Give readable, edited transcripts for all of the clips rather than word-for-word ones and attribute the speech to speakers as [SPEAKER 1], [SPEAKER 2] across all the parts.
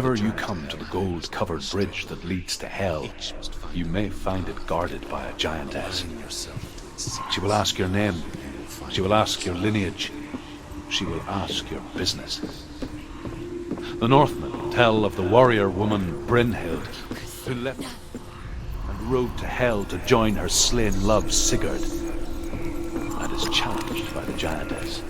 [SPEAKER 1] ever you come to the gold-covered bridge that leads to Hell, you may find it guarded by a giantess. She will ask your name. She will ask your lineage. She will ask your business. The Northmen tell of the warrior woman Brynhild, who left and rode to Hell to join her slain love Sigurd, and is challenged by the giantess.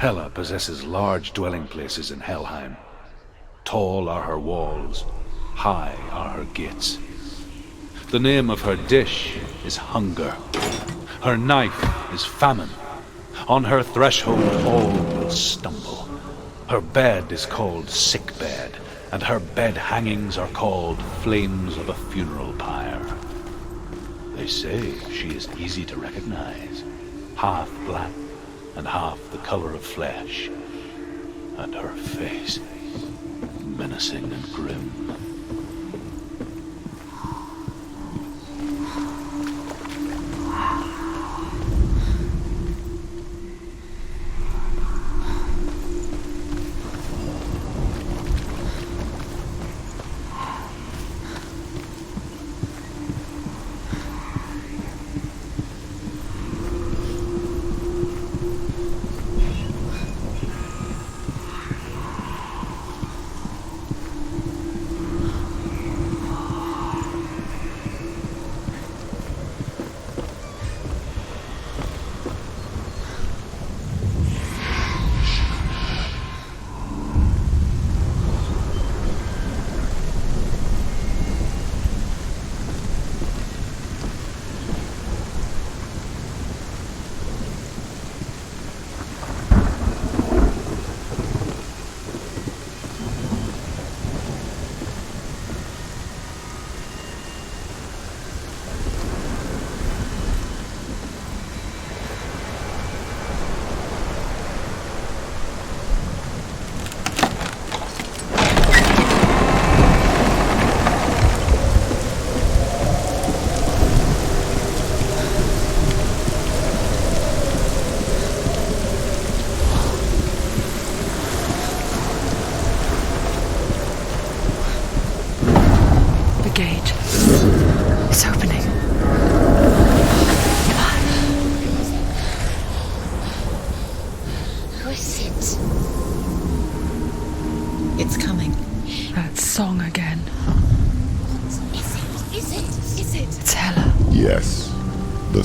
[SPEAKER 1] Hela possesses large dwelling places in Helheim. Tall are her walls, high are her gates. The name of her dish is hunger. Her knife is famine. On her threshold all will stumble. Her bed is called sick bed, and her bed hangings are called flames of a funeral pyre. They say she is easy to recognize, half black and half the color of flesh, and her face menacing and grim.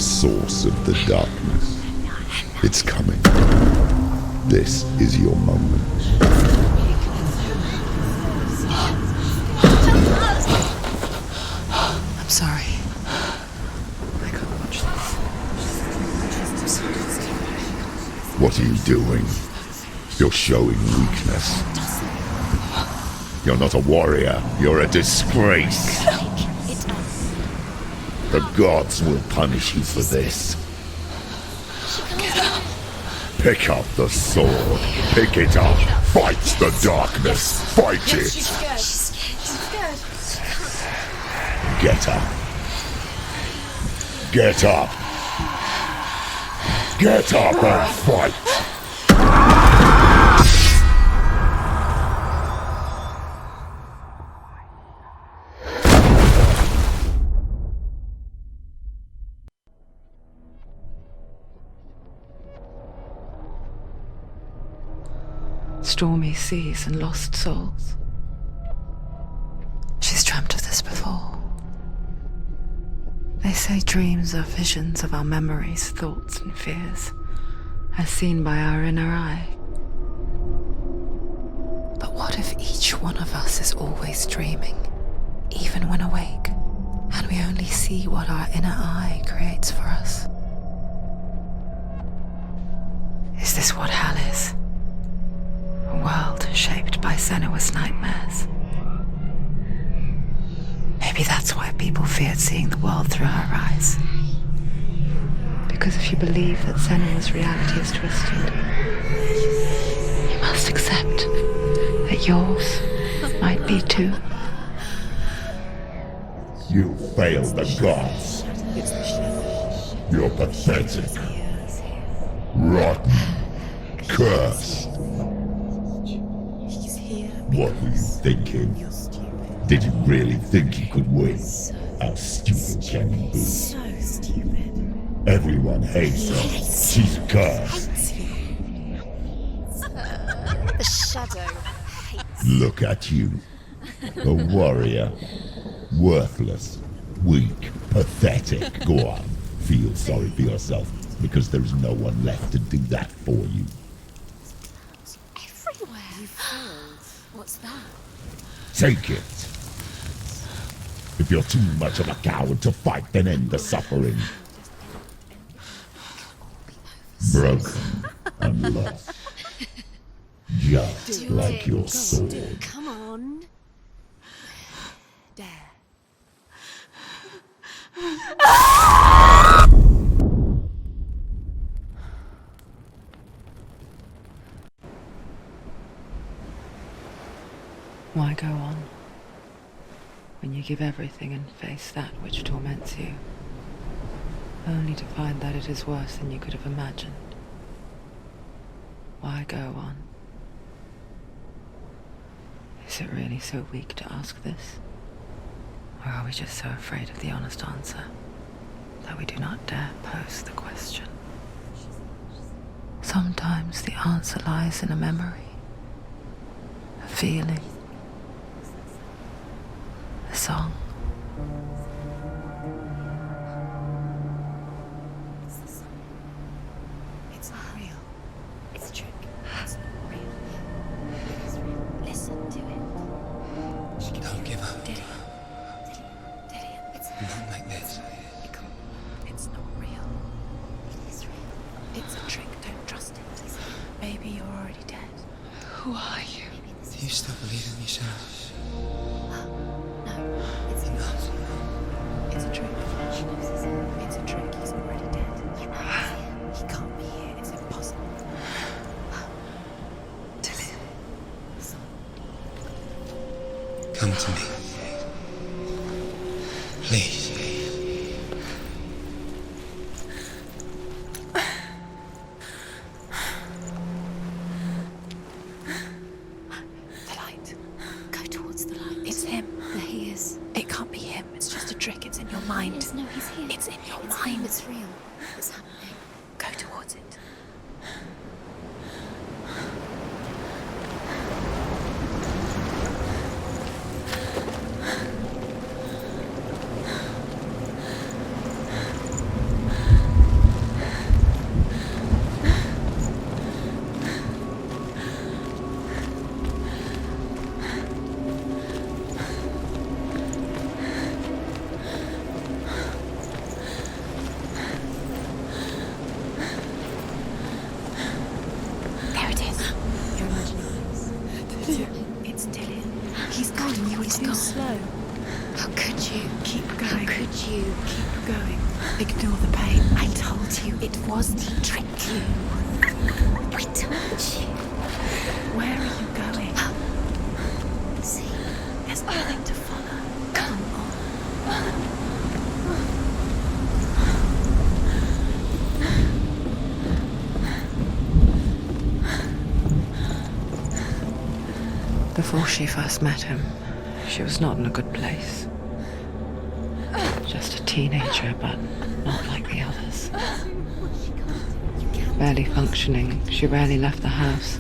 [SPEAKER 2] source of the darkness. It's coming. This is your moment.
[SPEAKER 3] I'm sorry. I can't watch this.
[SPEAKER 2] What are you doing? You're showing weakness. You're not a warrior. You're a disgrace. The gods will punish you for this. Pick up the sword. Pick it up. Fight the darkness. Fight it.
[SPEAKER 4] She's scared.
[SPEAKER 2] Get up. Get up. Get up and fight.
[SPEAKER 3] Stormy seas and lost souls. She's dreamt of this before. They say dreams are visions of our memories, thoughts and fears, as seen by our inner eye. But what if each one of us is always dreaming, even when awake, and we only see what our inner eye creates for us? Is this what hell is? A world shaped by Senua's nightmares. Maybe that's why people feared seeing the world through her eyes. Because if you believe that Senua's reality is twisted, you must accept that yours might be too.
[SPEAKER 2] You failed the gods. You're pathetic. Rotten. Cursed. What were you thinking? Did you really think you could win? How stupid can you be?
[SPEAKER 4] So stupid.
[SPEAKER 2] Everyone hates her. She's cursed.
[SPEAKER 4] The shadow hates.
[SPEAKER 2] Look at you. A warrior. Worthless. Weak. Pathetic. Go on. Feel sorry for yourself, because there is no one left to do that for you.
[SPEAKER 4] Everywhere. You failed. What's that?
[SPEAKER 2] Take it. If you're too much of a coward to fight, then end the suffering. Broken and lost. Just like your sword.
[SPEAKER 4] Come on. Dare.
[SPEAKER 3] Why go on when you give everything and face that which torments you, only to find that it is worse than you could have imagined? Why go on? Is it really so weak to ask this? Or are we just so afraid of the honest answer that we do not dare pose the question? Sometimes the answer lies in a memory, a feeling, a song.
[SPEAKER 4] It's not real. It's a trick. It's not real. It is real. Listen to it.
[SPEAKER 5] Don't give up.
[SPEAKER 4] Did it? It's
[SPEAKER 5] Not like this.
[SPEAKER 4] it can't. It's not real. It is real. It's a trick. Don't trust it. Maybe you're already dead.
[SPEAKER 3] Who are you?
[SPEAKER 5] Do you still believe in yourself?
[SPEAKER 4] No, it's not. It's a trick. It's a trick. He's already dead. He can't be here. It's impossible.
[SPEAKER 5] Come to me. Please.
[SPEAKER 4] The light. Go towards the light. It's him. There he is. It can't be him. It's just a trick. It's in your mind.
[SPEAKER 6] No, he's here.
[SPEAKER 4] It's in your
[SPEAKER 6] It's
[SPEAKER 4] mind.
[SPEAKER 6] him, it's real. It's happening.
[SPEAKER 4] Go towards it. too slow.
[SPEAKER 6] How could you?
[SPEAKER 4] Keep
[SPEAKER 6] How
[SPEAKER 4] going.
[SPEAKER 6] could you?
[SPEAKER 4] Keep going. Ignore the pain. I told you it was to trick you.
[SPEAKER 6] I told you.
[SPEAKER 4] Where are you going?
[SPEAKER 6] See,
[SPEAKER 4] There's nothing to follow.
[SPEAKER 6] come on.
[SPEAKER 3] Before she first met him, she was not in a good place. Just a teenager, but not like the others. Barely functioning, she rarely left the house.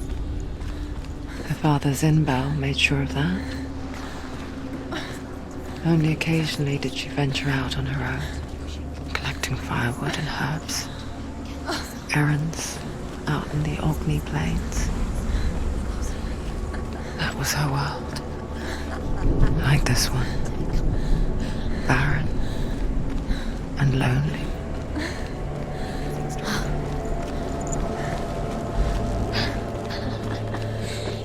[SPEAKER 3] Her father's in-bow made sure of that. Only occasionally did she venture out on her own, collecting firewood and herbs. Errands out in the Orkney Plains. That was her world. Like this one. Barren and lonely.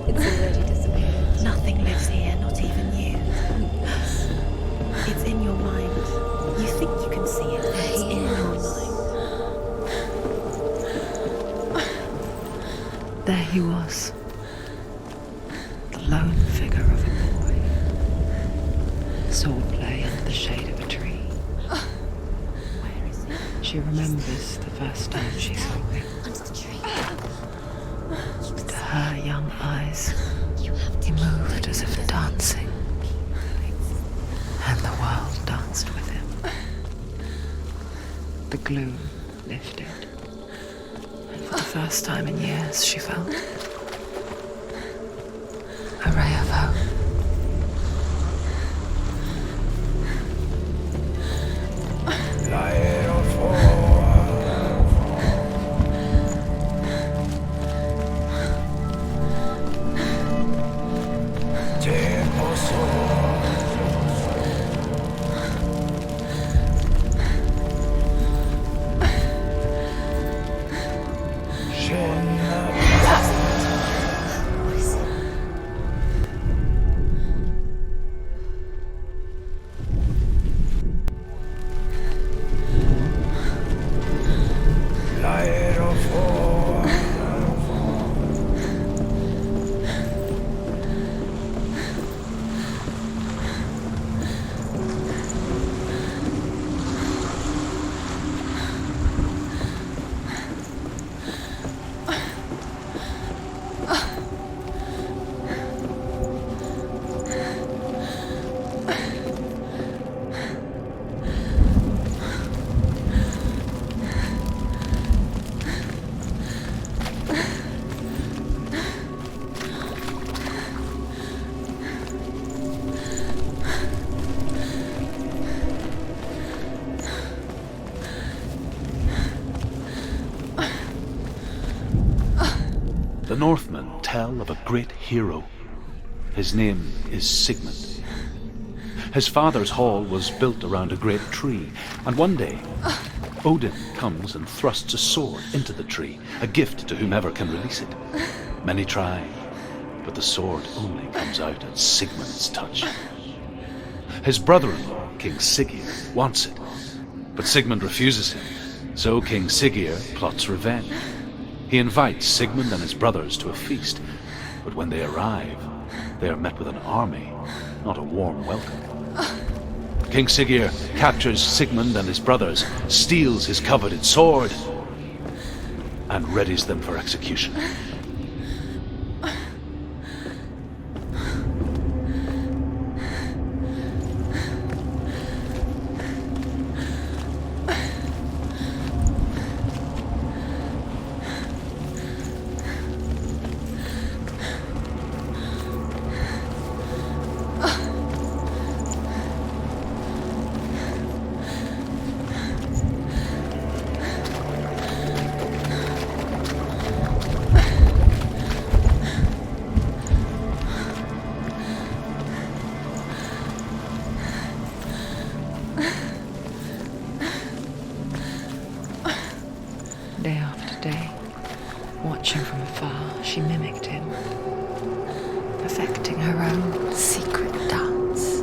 [SPEAKER 6] It's already disappeared.
[SPEAKER 4] Nothing lives here, not even you. It's in your mind. You think you can see it. It's in your mind.
[SPEAKER 3] There he was. The lone figure of a boy. Swordplay under the shade of a tree.
[SPEAKER 4] Where is it?
[SPEAKER 3] She remembers the first time she saw him.
[SPEAKER 6] Under the tree.
[SPEAKER 3] To her young eyes,
[SPEAKER 6] You have
[SPEAKER 3] he
[SPEAKER 6] to
[SPEAKER 3] moved as if dancing. And the world danced with him. The gloom lifted. And for the first time in years, she felt a ray of hope.
[SPEAKER 6] What is it?
[SPEAKER 1] The Northmen tell of a great hero. His name is Sigmund. His father's hall was built around a great tree, and one day Odin comes and thrusts a sword into the tree, a gift to whomever can release it. Many try, but the sword only comes out at Sigmund's touch. His brother-in-law, King Siggeir, wants it, but Sigmund refuses him, so King Siggeir plots revenge. He invites Sigmund and his brothers to a feast, but when they arrive, they are met with an army, not a warm welcome. King Siggeir captures Sigmund and his brothers, steals his coveted sword, and readies them for execution.
[SPEAKER 3] Day after day, watching from afar, she mimicked him, perfecting her own secret dance.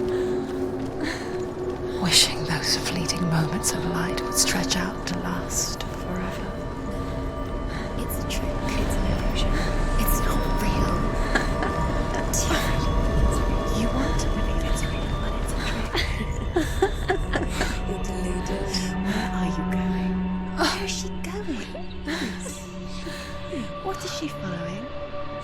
[SPEAKER 4] Where's she going? What is she following?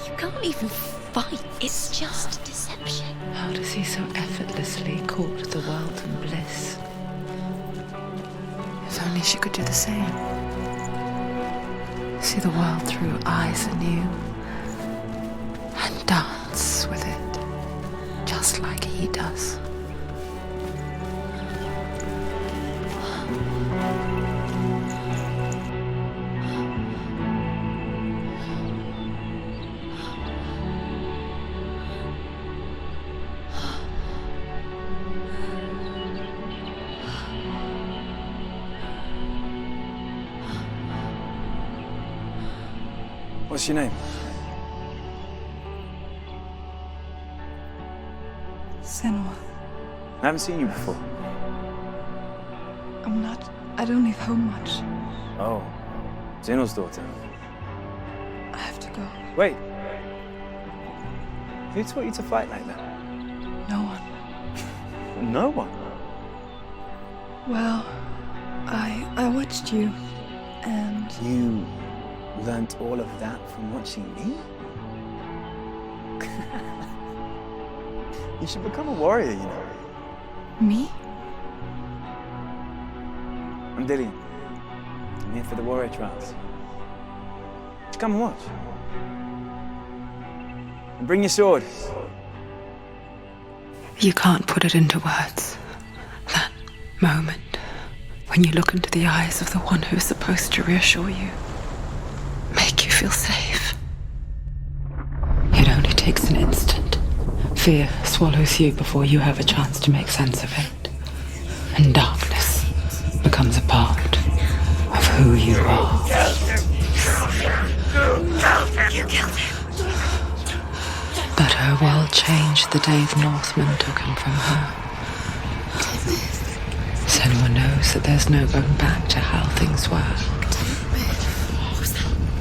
[SPEAKER 6] You can't even fight. It's just deception.
[SPEAKER 3] How does he so effortlessly court the world and bliss? If only she could do the same. See the world through eyes anew and dance with it, just like he does.
[SPEAKER 7] What's your name?
[SPEAKER 8] Senua.
[SPEAKER 7] I haven't seen you before.
[SPEAKER 8] I don't leave home much.
[SPEAKER 7] Oh, Zenua's daughter.
[SPEAKER 8] I have to go.
[SPEAKER 7] Wait. Who taught you to fight like that?
[SPEAKER 8] No one.
[SPEAKER 7] No one.
[SPEAKER 8] Well, I watched you, and
[SPEAKER 7] You learnt all of that from watching me? You should become a warrior, you know.
[SPEAKER 8] me?
[SPEAKER 7] I'm Dillian. I'm here for the warrior trials. Just come and watch. And bring your sword.
[SPEAKER 3] You can't put it into words. That moment when you look into the eyes of the one who's supposed to reassure you, make you feel safe. It only takes an instant. Fear swallows you before you have a chance to make sense of it. And darkness becomes a part of who you are.
[SPEAKER 6] You killed him.
[SPEAKER 3] But her world changed the day the Northmen took him from her. Senua knows that there's no going back to how things were.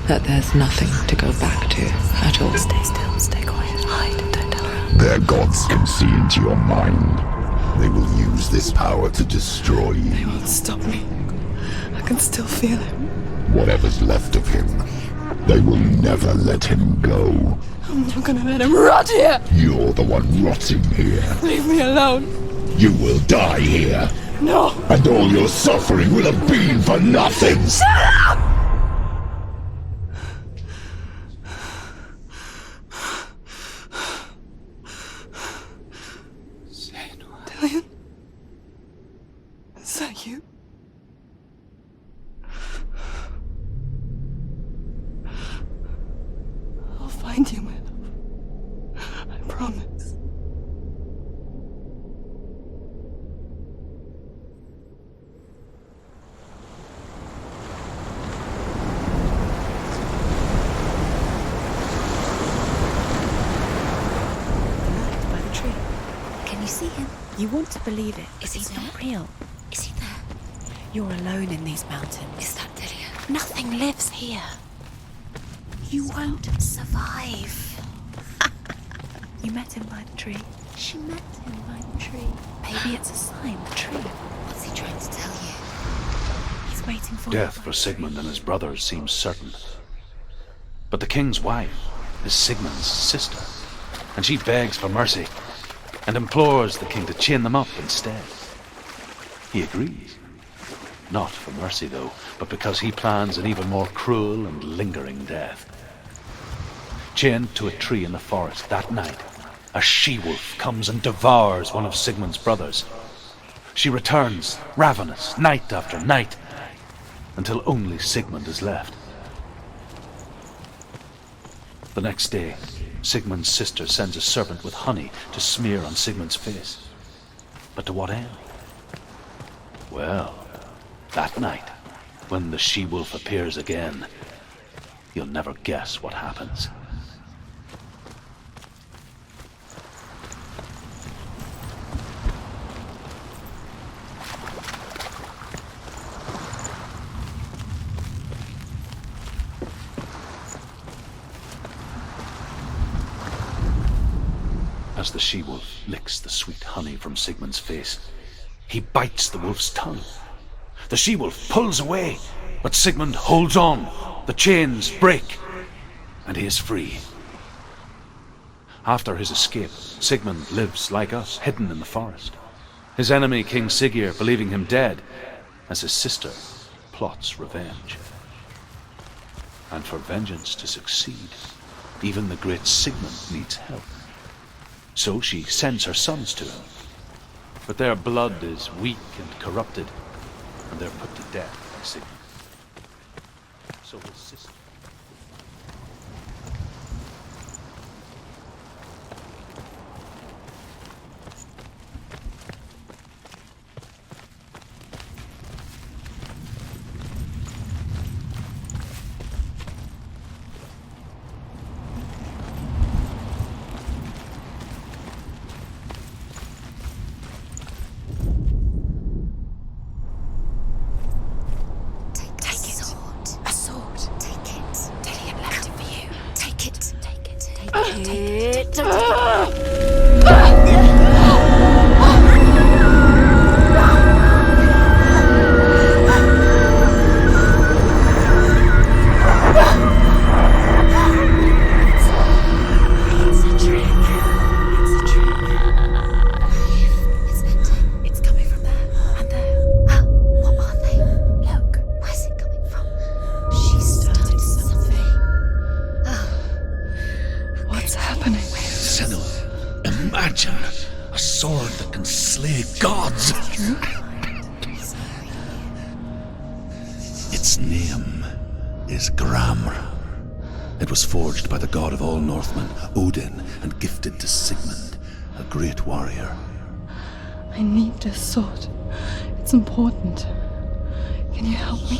[SPEAKER 3] That there's nothing to go back to at all.
[SPEAKER 6] Stay still, stay quiet, hide, don't tell her.
[SPEAKER 2] Their gods can see into your mind. They will use this power to destroy you.
[SPEAKER 8] They won't stop me. I can still feel him.
[SPEAKER 2] Whatever's left of him, they will never let him go.
[SPEAKER 8] I'm not gonna let him rot here.
[SPEAKER 2] You're the one rotting here.
[SPEAKER 8] Leave me alone.
[SPEAKER 2] You will die here.
[SPEAKER 8] No.
[SPEAKER 2] And all your suffering will have been for nothing.
[SPEAKER 8] Dillian? Is that you? I'll find you, my love. I promise.
[SPEAKER 4] By the tree. Can you see him? You want to believe it.
[SPEAKER 6] Is he
[SPEAKER 4] It's
[SPEAKER 6] there?
[SPEAKER 4] not real.
[SPEAKER 6] Is he there?
[SPEAKER 4] You're alone in these mountains.
[SPEAKER 6] Is that Dillian?
[SPEAKER 4] Nothing lives here. You won't survive. You met him by the tree. She met him by the tree. Maybe it's a sign, the tree.
[SPEAKER 6] What's he trying to tell you?
[SPEAKER 4] He's waiting for
[SPEAKER 1] Death
[SPEAKER 4] you by
[SPEAKER 1] for
[SPEAKER 4] the
[SPEAKER 1] Sigmund
[SPEAKER 4] tree.
[SPEAKER 1] and his brothers seems certain. But the king's wife is Sigmund's sister, and she begs for mercy and implores the king to chain them up instead. He agrees. Not for mercy, though, but because he plans an even more cruel and lingering death. Chained to a tree in the forest that night, a she-wolf comes and devours one of Sigmund's brothers. She returns, ravenous, night after night, until only Sigmund is left. The next day, Sigmund's sister sends a servant with honey to smear on Sigmund's face. But to what end? Well, that night, when the she-wolf appears again, you'll never guess what happens. As the she-wolf licks the sweet honey from Sigmund's face, he bites the wolf's tongue. The she-wolf pulls away, But Sigmund holds on. The chains break, and he is free. After his escape, Sigmund lives like us, hidden in the forest. His enemy, King Siggeir, believing him dead, as his sister plots revenge. And for vengeance to succeed, even the great Sigmund needs help. So she sends her sons to him. But their blood is weak and corrupted, and they're put to death by Sigmund. So his sister...
[SPEAKER 2] A sword that can slay gods. Its name is Gramr. It was forged by the god of all Northmen, Odin, and gifted to Sigmund, a great warrior.
[SPEAKER 8] I need this sword. It's important. Can you help me?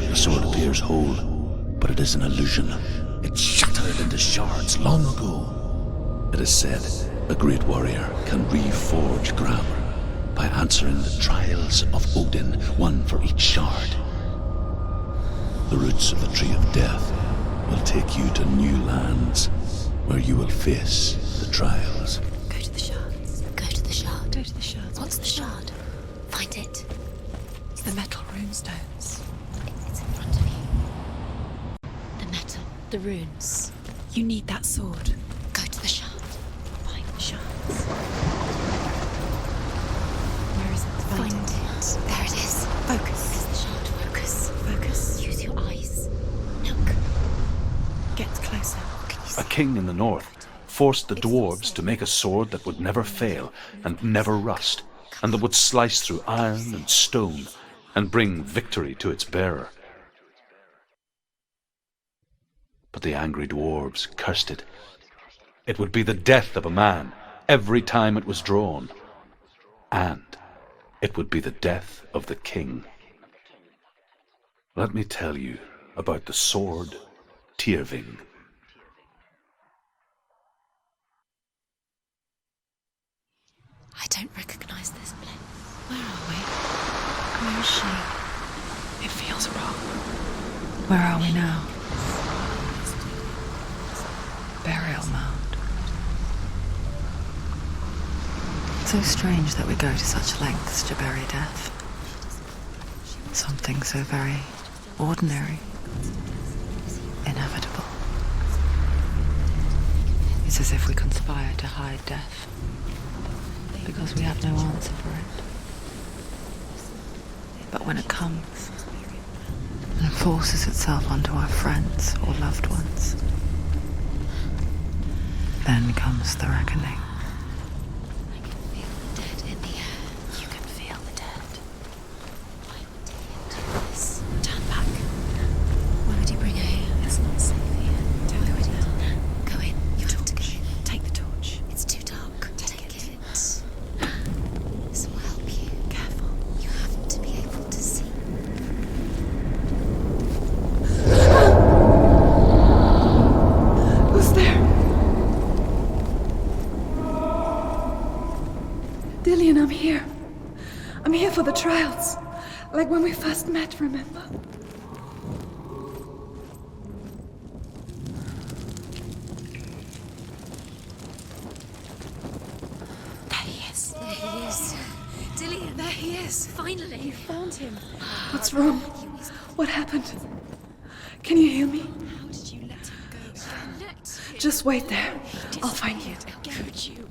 [SPEAKER 2] The sword appears whole, but it is an illusion. It shattered into shards long ago. It is said a great warrior can reforge Gramr by answering the trials of Odin, one for each shard. The roots of the Tree of Death will take you to new lands where you will face the trials.
[SPEAKER 6] Go to the shards. Go to the shard.
[SPEAKER 8] Go to the shards.
[SPEAKER 6] What's the shard? Find it.
[SPEAKER 8] It's the metal runestones.
[SPEAKER 6] It's in front of you. The metal. The runes.
[SPEAKER 4] You need that sword.
[SPEAKER 6] Go to the shard.
[SPEAKER 4] Find the shards.
[SPEAKER 8] Where is it?
[SPEAKER 6] Find it. There it is.
[SPEAKER 4] Focus.
[SPEAKER 6] There's the shard. Focus.
[SPEAKER 4] Focus.
[SPEAKER 6] Use your eyes. Look.
[SPEAKER 4] Get closer.
[SPEAKER 6] Can you
[SPEAKER 1] A
[SPEAKER 6] see?
[SPEAKER 1] king in the north forced the dwarves to make a sword that would never fail and never rust, and that would slice through iron and stone and bring victory to its bearer. But the angry dwarves cursed it. It would be the death of a man every time it was drawn, and it would be the death of the king. Let me tell you about the sword Tyrving.
[SPEAKER 6] I don't recognize this place.
[SPEAKER 4] Where are we? Where is she? It feels wrong. Where are we now? Burial mound.
[SPEAKER 3] So strange that we go to such lengths to bury death. Something so very ordinary, inevitable. It's as if we conspire to hide death, because we have no answer for it. But when it comes and forces itself onto our friends or loved ones, then comes the reckoning.
[SPEAKER 6] I can feel the dead in the air. You can feel the dead. Why would he do this? Turn back. Why would he bring her here? It's not safe here.
[SPEAKER 4] Don't go in there.
[SPEAKER 6] Go in. You have to go in.
[SPEAKER 4] Take the torch.
[SPEAKER 6] It's too dark. Take it. This will help you.
[SPEAKER 4] Careful.
[SPEAKER 6] You have to be able to see.
[SPEAKER 8] Who's there? Dillian, I'm here. I'm here for the trials. Like when we first met, remember?
[SPEAKER 4] There he is.
[SPEAKER 6] There he is. Dillian.
[SPEAKER 4] There he is.
[SPEAKER 6] Finally.
[SPEAKER 4] Found him.
[SPEAKER 8] What's wrong?
[SPEAKER 6] He's
[SPEAKER 8] What happened? Can you hear me?
[SPEAKER 6] How did you let him go?
[SPEAKER 8] Just wait there. I'll find you.
[SPEAKER 6] Could you?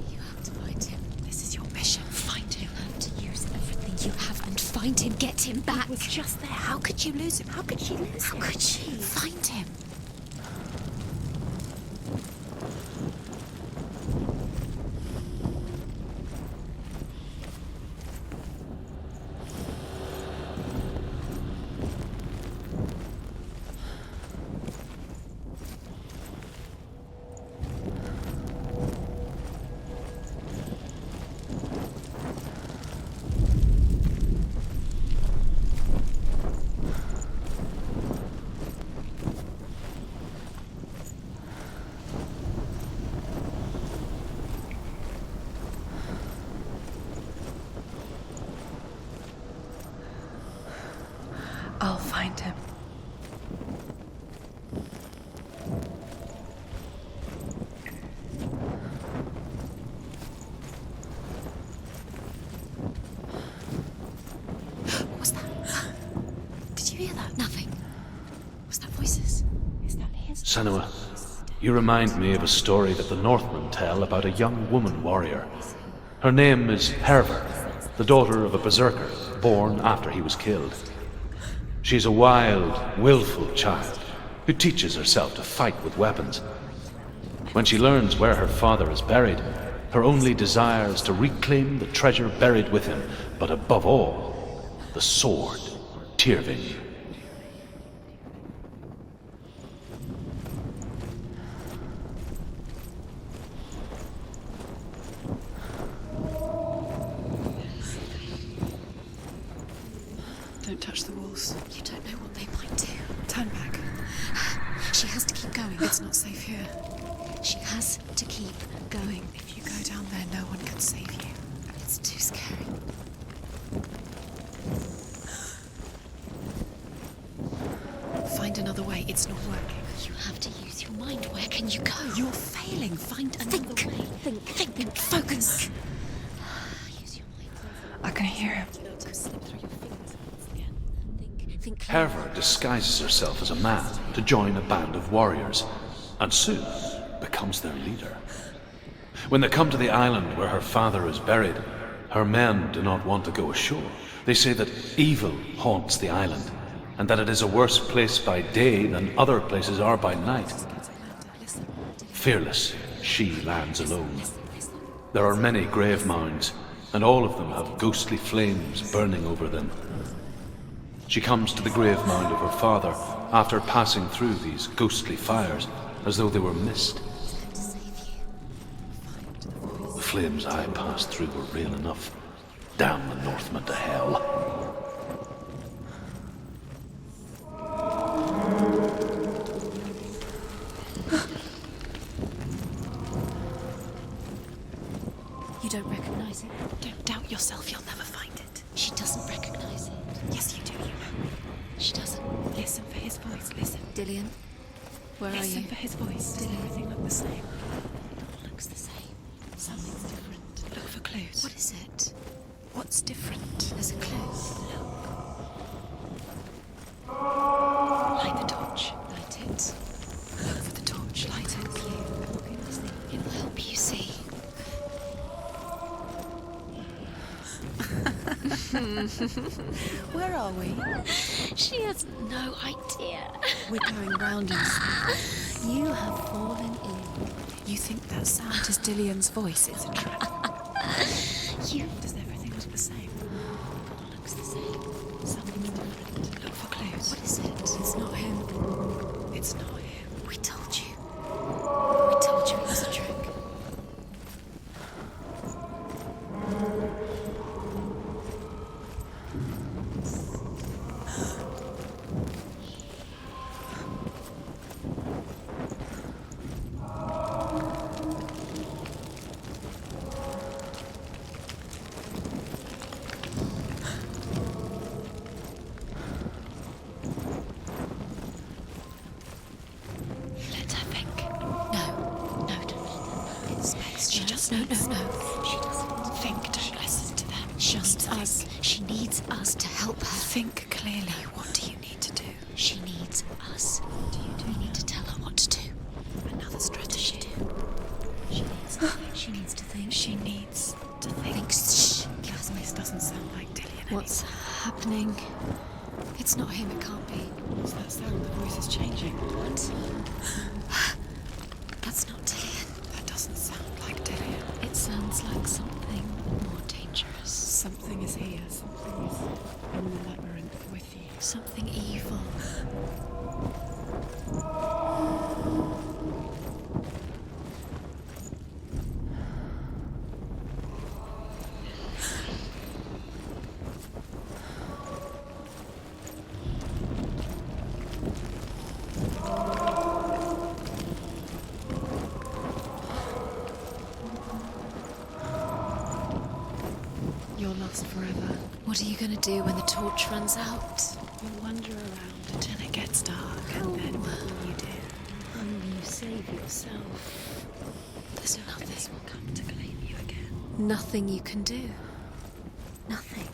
[SPEAKER 6] You have to find him. This is your mission. Find him. You have to use everything you have and find him. Get him back. He was just there. How could you lose him? How could she lose him? How could she? Find him.
[SPEAKER 8] I'll find him.
[SPEAKER 6] What's that? Did you hear that? Nothing. Was that voices? Is that his?
[SPEAKER 1] Senua, you remind me of a story that the Northmen tell about a young woman warrior. Her name is Herver, the daughter of a berserker, born after he was killed. She's a wild, willful child who teaches herself to fight with weapons. When she learns where her father is buried, her only desire is to reclaim the treasure buried with him, but above all, the sword, Tyrving.
[SPEAKER 8] Don't touch the walls.
[SPEAKER 6] You don't know what they might do.
[SPEAKER 8] Turn back.
[SPEAKER 6] She has to keep going. It's not safe here. She has to keep going.
[SPEAKER 8] If you go down there, no one can save you.
[SPEAKER 6] It's too scary.
[SPEAKER 8] Find another way. It's not working.
[SPEAKER 6] You have to use your mind. Where can you go?
[SPEAKER 8] You're failing. Find another way.
[SPEAKER 6] Think. Focus. Use your mind.
[SPEAKER 8] I can hear him.
[SPEAKER 6] Slip through your fingers again. Think.
[SPEAKER 1] Herver disguises herself as a man to join a band of warriors, and soon becomes their leader. When they come to the island where her father is buried, her men do not want to go ashore. They say that evil haunts the island, and that it is a worse place by day than other places are by night. Fearless, she lands alone. There are many grave mounds, and all of them have ghostly flames burning over them. She comes to the grave mound of her father after passing through these ghostly fires as though they were mist. The flames I passed through were real enough. Damn the Northmen to hell.
[SPEAKER 6] You don't recognize it.
[SPEAKER 8] Don't doubt yourself. You'll never find it.
[SPEAKER 6] She doesn't recognize it.
[SPEAKER 8] Yes, you do. You know.
[SPEAKER 6] She doesn't.
[SPEAKER 8] Listen for his voice. Listen.
[SPEAKER 6] Dillian, where are
[SPEAKER 8] Listen
[SPEAKER 6] you?
[SPEAKER 8] for his voice. Does everything look the same?
[SPEAKER 6] It looks the same. Something's different.
[SPEAKER 8] Look for clues.
[SPEAKER 6] What is it?
[SPEAKER 8] What's different?
[SPEAKER 6] There's a clue.
[SPEAKER 8] Light the torch.
[SPEAKER 6] Light it.
[SPEAKER 8] Look for the torch. Light it.
[SPEAKER 6] It will help you see.
[SPEAKER 8] Where are we?
[SPEAKER 6] She has no idea.
[SPEAKER 8] We're going round in circles.
[SPEAKER 6] You have fallen in.
[SPEAKER 8] You think that sound is Dillian's voice? It's a trap.
[SPEAKER 6] You
[SPEAKER 8] Does everything look the same?
[SPEAKER 6] looks the same.
[SPEAKER 8] Something's different. Look for clues.
[SPEAKER 6] What is it?
[SPEAKER 8] It's not him. It's not him.
[SPEAKER 6] We told you. We told you it was a trick.
[SPEAKER 8] Let her think.
[SPEAKER 6] No, don't. It's space.
[SPEAKER 8] She just
[SPEAKER 6] no.
[SPEAKER 8] needs-
[SPEAKER 6] She doesn't
[SPEAKER 8] Think. Don't listen to them.
[SPEAKER 6] She needs us. She needs us to help her.
[SPEAKER 8] Think,
[SPEAKER 6] Clearly, what do you need to do? She needs us. We need to tell her what to do. Another strategy. She needs to think. She needs to think. She needs to think. Shh.
[SPEAKER 4] This doesn't sound like Dillian.
[SPEAKER 6] What's happening? It's not him, it can't be.
[SPEAKER 4] What's that sound? The voice is changing.
[SPEAKER 6] What? That's not Dillian.
[SPEAKER 4] That doesn't sound like Dillian.
[SPEAKER 6] It sounds like something more dangerous.
[SPEAKER 4] Something is here. Something is in the labyrinth with you.
[SPEAKER 6] Something evil.
[SPEAKER 4] You're lost forever.
[SPEAKER 6] What are you gonna do when the torch runs out?
[SPEAKER 4] You'll wander around until it gets dark, and then what will you do?
[SPEAKER 6] You save yourself. There's nothing.
[SPEAKER 4] This will come to claim you again.
[SPEAKER 6] Nothing you can do. Nothing.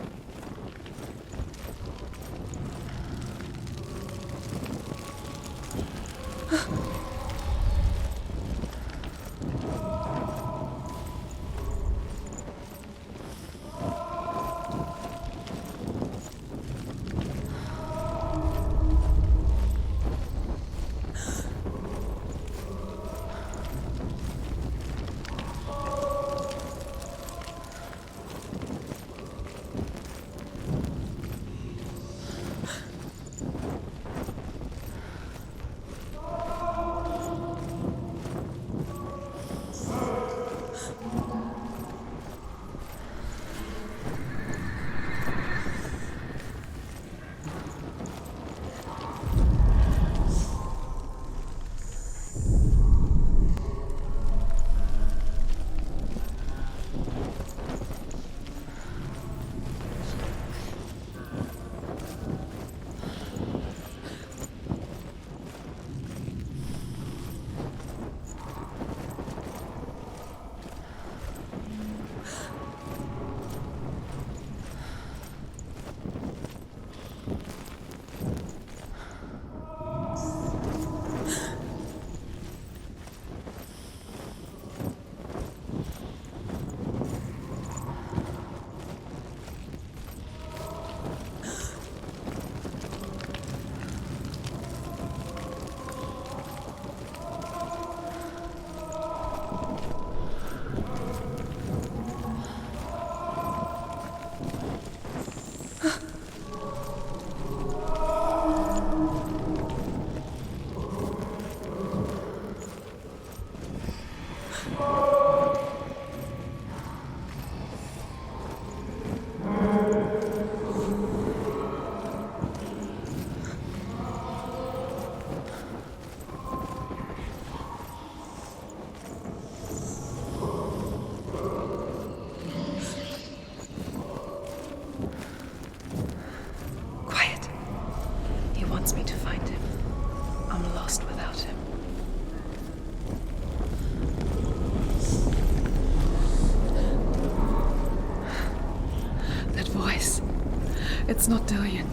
[SPEAKER 4] wants me to find him. I'm lost without him. That voice. It's not Dillian.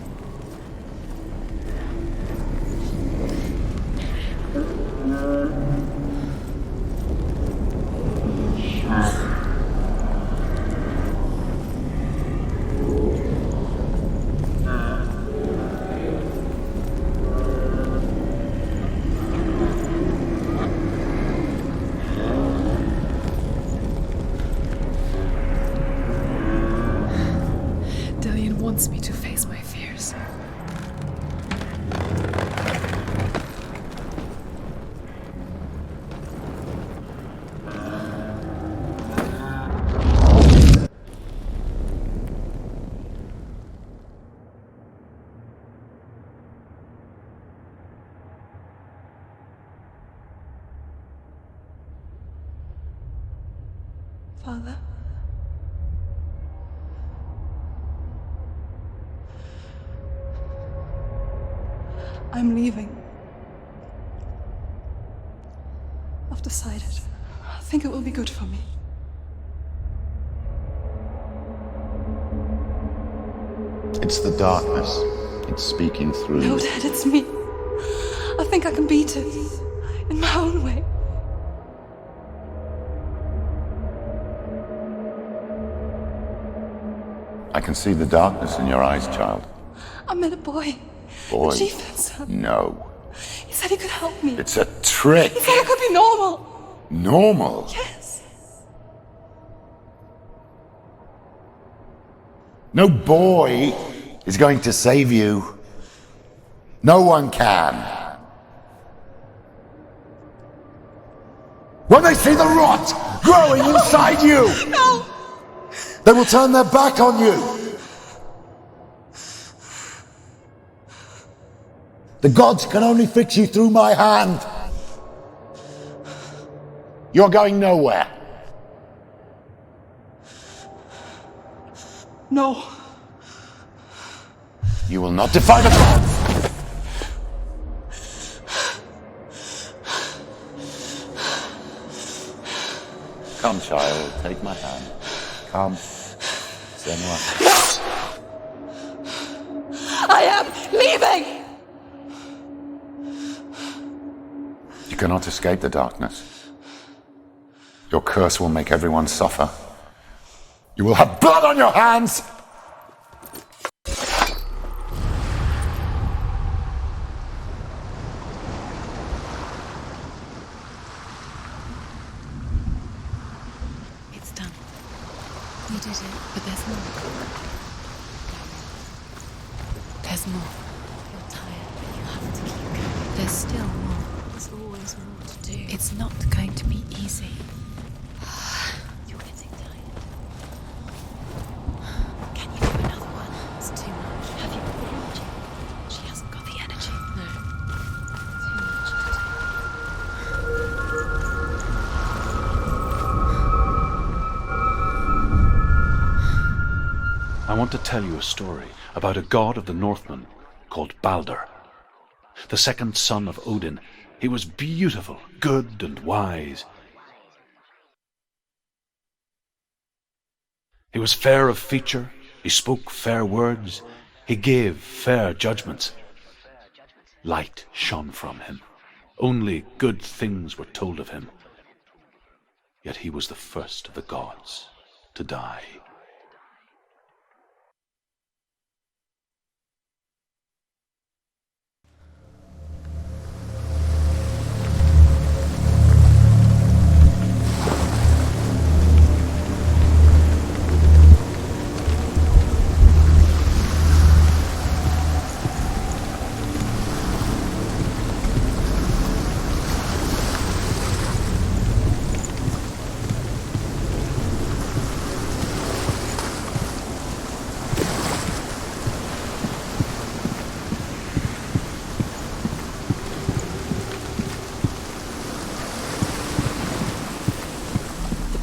[SPEAKER 4] Dillian wants me to face my fears.
[SPEAKER 8] Father? I'm leaving. I've decided. I think it will be good for me.
[SPEAKER 9] It's the darkness.
[SPEAKER 2] It's speaking through
[SPEAKER 8] No,
[SPEAKER 2] you.
[SPEAKER 8] Dad, it's me. I think I can beat it. In my own way.
[SPEAKER 2] I can see the darkness in your eyes, child.
[SPEAKER 8] I met a boy.
[SPEAKER 2] Boy.
[SPEAKER 8] The chieftain's son.
[SPEAKER 2] No.
[SPEAKER 8] He said he could help me.
[SPEAKER 2] It's a trick.
[SPEAKER 8] He said I could be normal.
[SPEAKER 2] Normal.
[SPEAKER 8] Yes.
[SPEAKER 2] No boy is going to save you. No one can. When they see the rot growing inside you,
[SPEAKER 8] No!
[SPEAKER 2] they will turn their back on you. The gods can only fix you through my hand. You're going nowhere.
[SPEAKER 8] No.
[SPEAKER 2] You will not defy the gods. Come, child, take my hand. Come. Senua.
[SPEAKER 8] I am leaving!
[SPEAKER 2] You cannot escape the darkness. Your curse will make everyone suffer. You will have blood on your hands!
[SPEAKER 6] It's done. You did it, but there's more. There's more. You're tired, but you have to keep going. There's still more. There's always more to do. It's not going to be easy. You're getting tired. Can you do another one? It's too much. Have you got the energy? She hasn't got the energy. No. Too much to do.
[SPEAKER 1] I want to tell you a story about a god of the Northmen called Balder. The second son of Odin. He was beautiful, good, and wise. He was fair of feature, he spoke fair words, he gave fair judgments. Light shone from him. Only good things were told of him. Yet he was the first of the gods to die.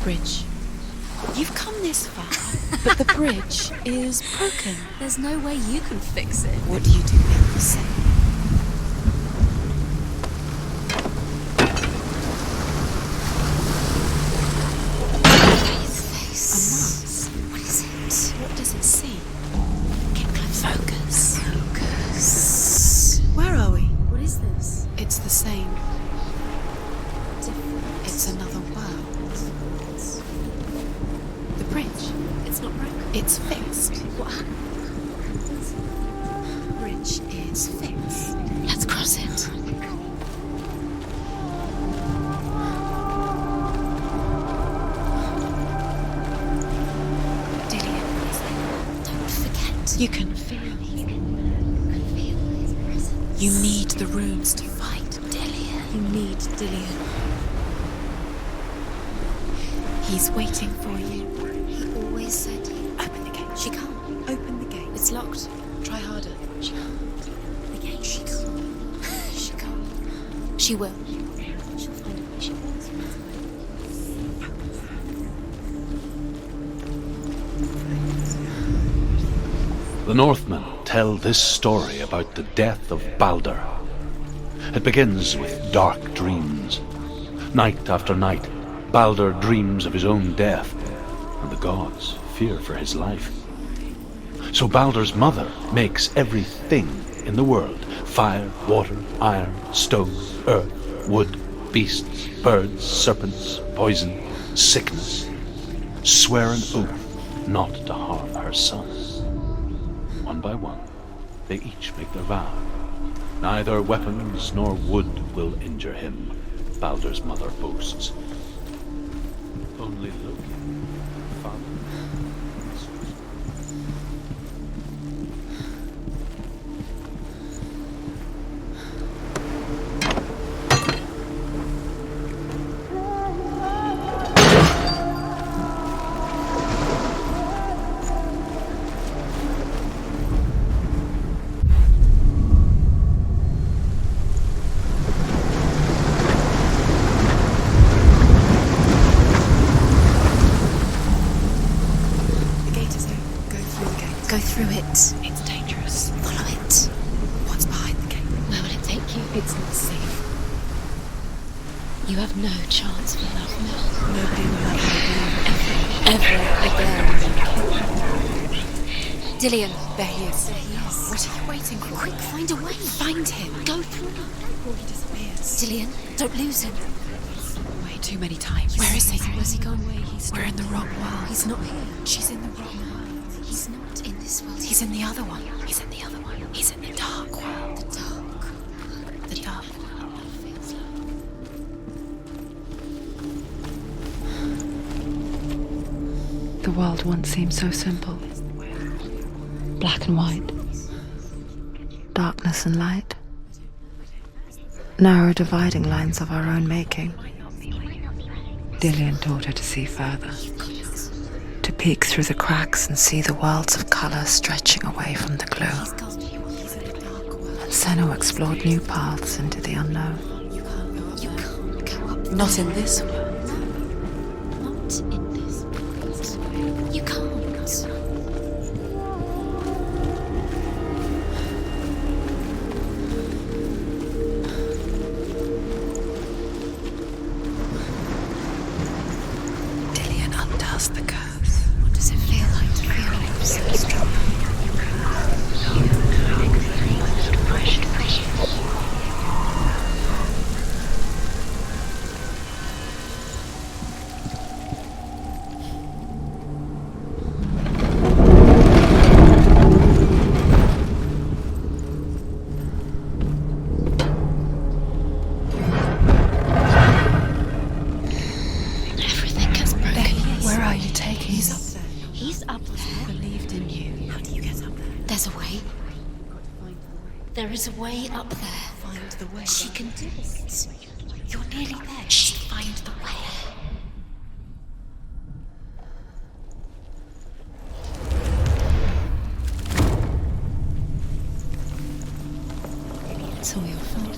[SPEAKER 6] Bridge. You've come this far, but the bridge is broken.
[SPEAKER 4] There's no way you can fix it.
[SPEAKER 6] What do you do now? Say.
[SPEAKER 4] His face.
[SPEAKER 6] A mask.
[SPEAKER 4] What is it?
[SPEAKER 6] What does it see?
[SPEAKER 4] Get close.
[SPEAKER 6] Focus.
[SPEAKER 4] Focus.
[SPEAKER 6] Where are we?
[SPEAKER 4] What is this?
[SPEAKER 6] It's the same.
[SPEAKER 4] Different.
[SPEAKER 6] It's another world. The bridge.
[SPEAKER 4] It's not broken.
[SPEAKER 6] It's fixed.
[SPEAKER 4] What happened? The bridge is fixed. Let's cross it. Dillian, don't forget.
[SPEAKER 6] You can feel him.
[SPEAKER 4] You can feel his presence.
[SPEAKER 6] You need the runes to fight.
[SPEAKER 4] Dillian.
[SPEAKER 6] You need Dillian. He's waiting for you.
[SPEAKER 4] He always said he...
[SPEAKER 6] Open the gate.
[SPEAKER 4] She can't.
[SPEAKER 6] Open the gate.
[SPEAKER 4] It's locked.
[SPEAKER 6] Try harder.
[SPEAKER 4] She can't. The gate. She can't. She can't. She will. She'll find a way. She will.
[SPEAKER 1] The Northmen tell this story about the death of Balder. It begins with dark dreams. Night after night, Balder dreams of his own death, and the gods fear for his life. So Baldur's mother makes everything in the world: fire, water, iron, stone, earth, wood, beasts, birds, serpents, poison, sickness. Swear an oath not to harm her son. One by one, they each make their vow. Neither weapons nor wood will injure him, Baldur's mother boasts. Only Loki, father.
[SPEAKER 6] Go through it.
[SPEAKER 4] It's dangerous.
[SPEAKER 6] Follow it.
[SPEAKER 4] What's behind the gate?
[SPEAKER 6] Where will it take you?
[SPEAKER 4] It's not safe.
[SPEAKER 6] You have no chance for love now.
[SPEAKER 4] Nobody will love you
[SPEAKER 6] Ever again. Dillion.
[SPEAKER 4] There he is. What are you waiting for?
[SPEAKER 6] Quick, find a way.
[SPEAKER 4] Find him.
[SPEAKER 6] Go through.
[SPEAKER 4] Before he disappears.
[SPEAKER 6] Dillion, don't lose him.
[SPEAKER 4] Way too many times.
[SPEAKER 6] Where is he?
[SPEAKER 4] Where's he gone?
[SPEAKER 6] He's
[SPEAKER 4] We're in the wrong world.
[SPEAKER 6] He's not here.
[SPEAKER 4] She's in the wrong world.
[SPEAKER 6] He's not in this world.
[SPEAKER 4] He's in the other one. He's in the other one. He's in the dark world.
[SPEAKER 6] The dark.
[SPEAKER 4] The dark world.
[SPEAKER 6] Feels like.
[SPEAKER 3] The world once seemed so simple. Black and white. Darkness and light. Narrow dividing lines of our own making. Dillion taught her to see further. To peek through the cracks and see the worlds of colour stretching away from the glue. And Senua explored new paths into the unknown.
[SPEAKER 6] You can't go up.
[SPEAKER 4] Not in this world.
[SPEAKER 6] Not in this world. You can't.
[SPEAKER 4] Dillion undoes the curse.
[SPEAKER 6] What does it feel like to feel so strong? Everything gets broken.
[SPEAKER 4] Where are you taking? He's up there.
[SPEAKER 6] He's up there.
[SPEAKER 4] Believed in you. How do you get up there?
[SPEAKER 6] There's a way. There is a way up there.
[SPEAKER 4] Find the way.
[SPEAKER 6] She can do it. You're nearly there. She'll find the way. It's all your fault.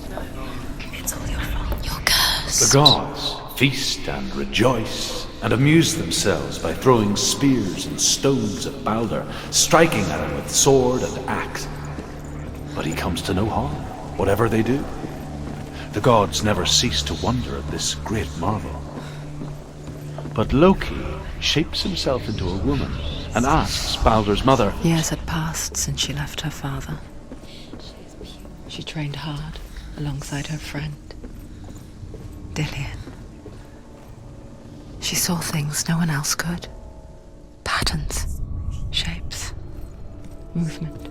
[SPEAKER 4] It's all your fault.
[SPEAKER 6] You're cursed.
[SPEAKER 1] The gods feast and rejoice and amuse themselves by throwing spears and stones at Baldur, striking at him with sword and axe. But he comes to no harm, whatever they do. The gods never cease to wonder at this great marvel. But Loki shapes himself into a woman and asks Baldur's mother,
[SPEAKER 3] Years had passed since she left her father. She trained hard alongside her friend, Dillion. She saw things no one else could. Patterns, shapes, movement.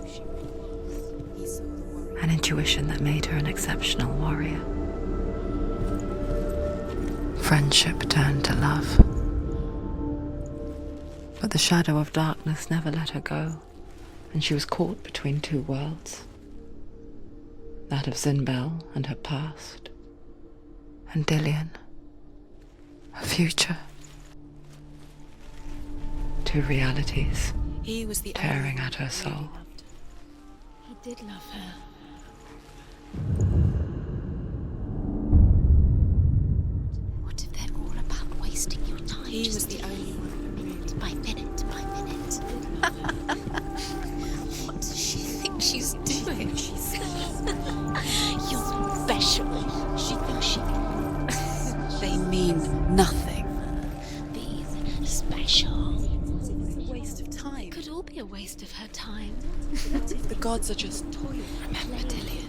[SPEAKER 3] An intuition that made her an exceptional warrior. Friendship turned to love. But the shadow of darkness never let her go, and she was caught between two worlds. That of Zinbel and her past, and Dillion, her future. Two realities
[SPEAKER 4] He was the
[SPEAKER 3] tearing at her soul.
[SPEAKER 6] He did love her. What if they're all about wasting your time?
[SPEAKER 4] He was
[SPEAKER 6] Just
[SPEAKER 4] the only one.
[SPEAKER 6] minute by minute by minute. What does she think she's doing? You're special. She thinks she can.
[SPEAKER 4] They mean nothing.
[SPEAKER 6] Being special.
[SPEAKER 4] Waste of time.
[SPEAKER 6] It could all be a waste of of her time.
[SPEAKER 9] What if the gods are just toying?
[SPEAKER 6] Remember Dillian.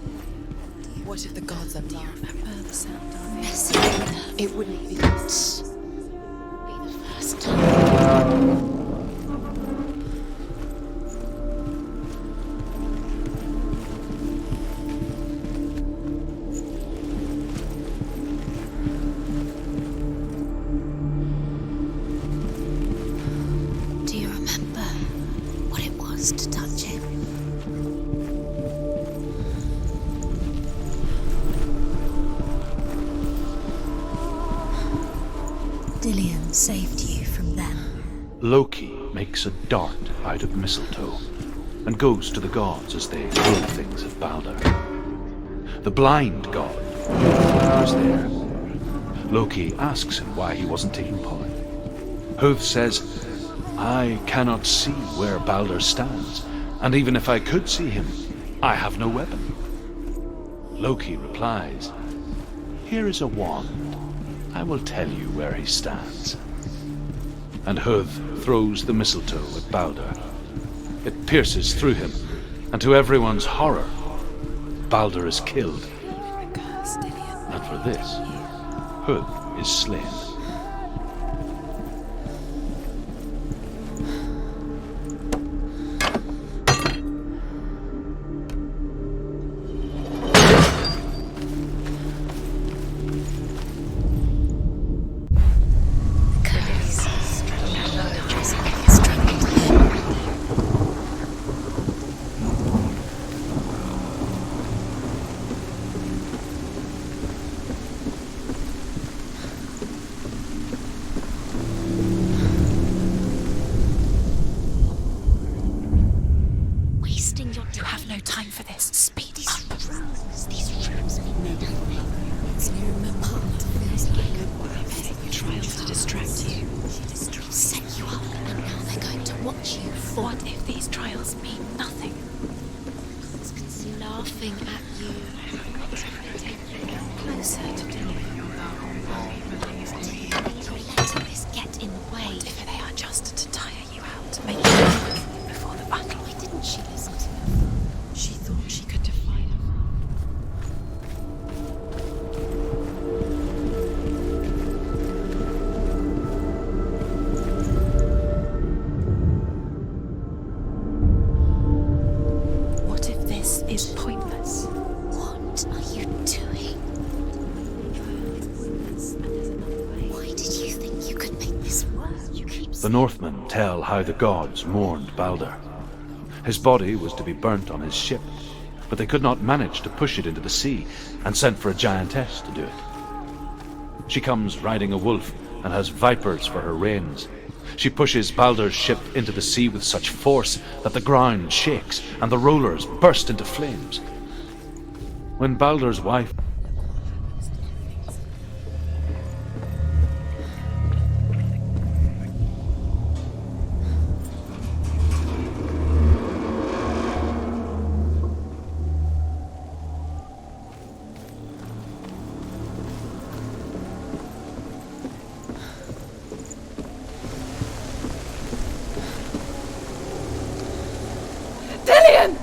[SPEAKER 9] What if the gods are laughing?
[SPEAKER 6] Remember the sound of messy.
[SPEAKER 9] It wouldn't be
[SPEAKER 6] Be the first time. To touch him. Dillian saved you from them.
[SPEAKER 1] Loki makes a dart out of mistletoe and goes to the gods as they throw things at Balder. The blind god was there. Loki asks him why he wasn't taking part. Huth says, I cannot see where Balder stands, and even if I could see him, I have no weapon. Loki replies, here is a wand. I will tell you where he stands. And Huth throws the mistletoe at Balder. It pierces through him, and to everyone's horror, Balder is killed. And for this, Huth is slain.
[SPEAKER 4] You have no time for this. Speed up. These rooms mean nothing. It's no remember. It feels like everything trials to distract you. Set you up, and now they're going to watch you. What if these trials mean nothing?
[SPEAKER 6] Laughing at you. Closer to letting this get in the way.
[SPEAKER 4] What if they are just to tire you out, to make you weak before the battle?
[SPEAKER 6] Why didn't she listen to him?
[SPEAKER 4] She thought she could defy them. What if this is pointless?
[SPEAKER 6] What are you doing? Why did you think you could make this work? You keep
[SPEAKER 1] The Northmen tell how the gods mourned Balder. His body was to be burnt on his ship, but they could not manage to push it into the sea and sent for a giantess to do it. She comes riding a wolf and has vipers for her reins. She pushes Balder's ship into the sea with such force that the ground shakes and the rollers burst into flames. When Balder's wife
[SPEAKER 8] Dillian!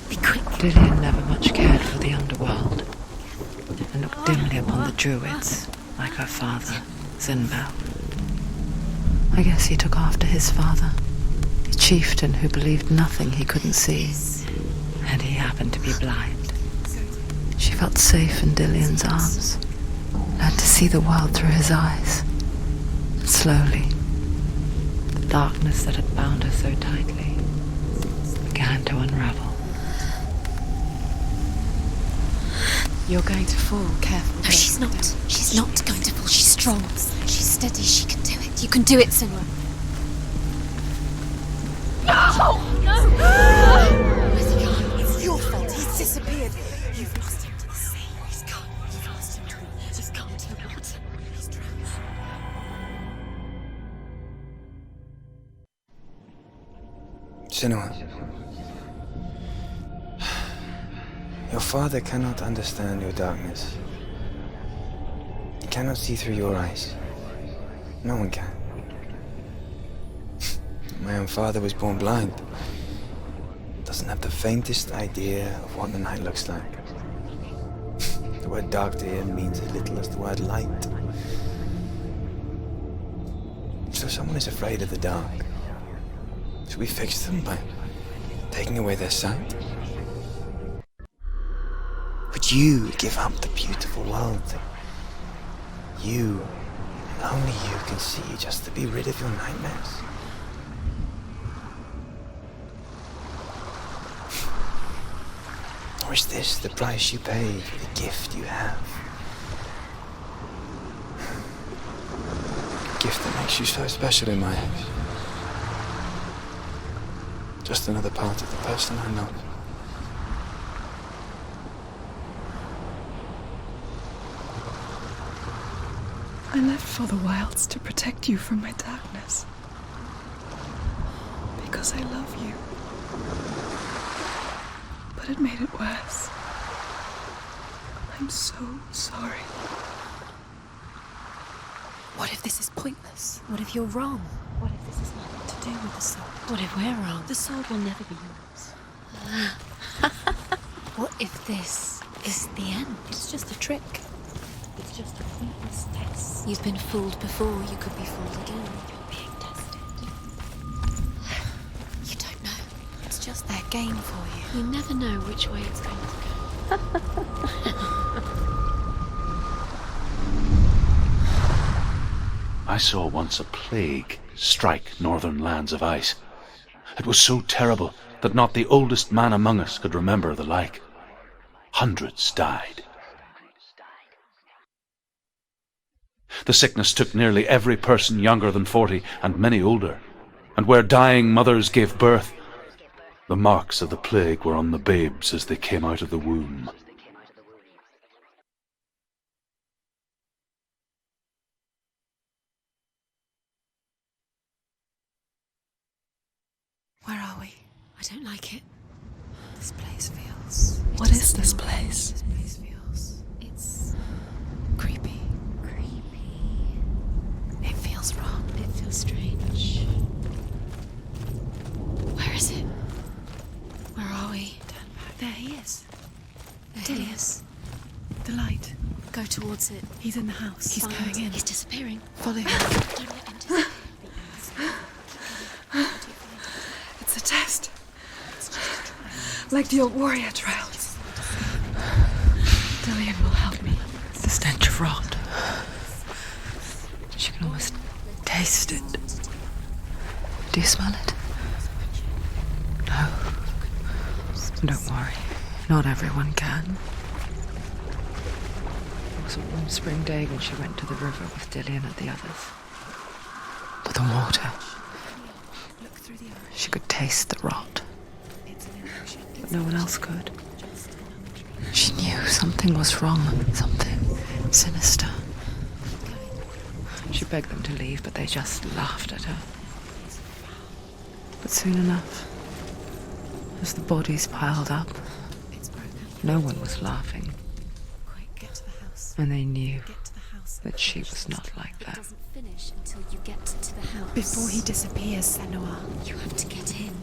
[SPEAKER 4] Be quick.
[SPEAKER 3] Dillian never much cared for the underworld and looked dimly upon the druids, like her father, Zinbao. I guess he took after his father, a chieftain who believed nothing he couldn't see, and he happened to be blind. She felt safe in Dillian's arms, learned to see the world through his eyes. And slowly, the darkness that had bound her so tightly began to unravel.
[SPEAKER 4] You're going to fall. Careful.
[SPEAKER 6] No, she's not. She's not going to fall. She's strong. She's steady. She can do it. You can do it, Senua.
[SPEAKER 4] Where's he gone? It's your fault. He's disappeared. You've lost him to the sea. He's gone. You've lost him to the He's gone to the water. He's drowned.
[SPEAKER 5] Senua. Your father cannot understand your darkness. He cannot see through your eyes. No one can. My own father was born blind. Doesn't have the faintest idea of what the night looks like. The word dark to him means as little as the word light. So someone is afraid of the dark. Should we fix them by taking away their sight? Would you give up the beautiful world that you, and only you, can see just to be rid of your nightmares? Or is this the price you pay for the gift you have? A gift that makes you so special in my eyes. Just another part of the person I know.
[SPEAKER 8] I left for the wilds to protect you from my darkness. Because I love you. But it made it worse. I'm so sorry.
[SPEAKER 4] What if this is pointless? What if you're wrong? What if this has nothing to do with the sword? What if we're wrong? The sword will never be yours. What if this is the end? It's just a trick. It's just a pointless test. You've been fooled before, you could be fooled again. You're being tested. You don't know. It's just their game for you. You never know which way it's going to go.
[SPEAKER 1] I saw once a plague strike northern lands of ice. It was so terrible that not the oldest man among us could remember the like. Hundreds died. The sickness took nearly every person younger than 40 and many older, and where dying mothers gave birth, the marks of the plague were on the babes as they came out of the womb.
[SPEAKER 4] Where are we? I don't like it. This place feels...
[SPEAKER 8] What is this place?
[SPEAKER 4] This place feels... It's... creepy. Creepy. It feels wrong. It feels strange. Where is it? Where are we? Turn back. There he is. There he is.
[SPEAKER 8] The light.
[SPEAKER 4] Go towards it.
[SPEAKER 8] He's in the house. He's
[SPEAKER 4] Find-
[SPEAKER 8] going in.
[SPEAKER 4] He's disappearing.
[SPEAKER 8] Follow him.
[SPEAKER 4] Don't let him disappear.
[SPEAKER 8] It's a test. Like the old warrior trials. Dillian will help me.
[SPEAKER 3] It's the stench of rot. She can almost taste it. Do you smell it? No. Don't worry. Not everyone can. It was a warm spring day when she went to the river with Dillian and the others. But the water. She could taste the rot. But no one else could. She knew something was wrong. Something sinister. She begged them to leave, but they just laughed at her. But soon enough, as the bodies piled up, no one was laughing. And they knew that she was not like that.
[SPEAKER 4] It doesn't finish until you get to the house.
[SPEAKER 8] Before he disappears, Senua.
[SPEAKER 4] You have to get in.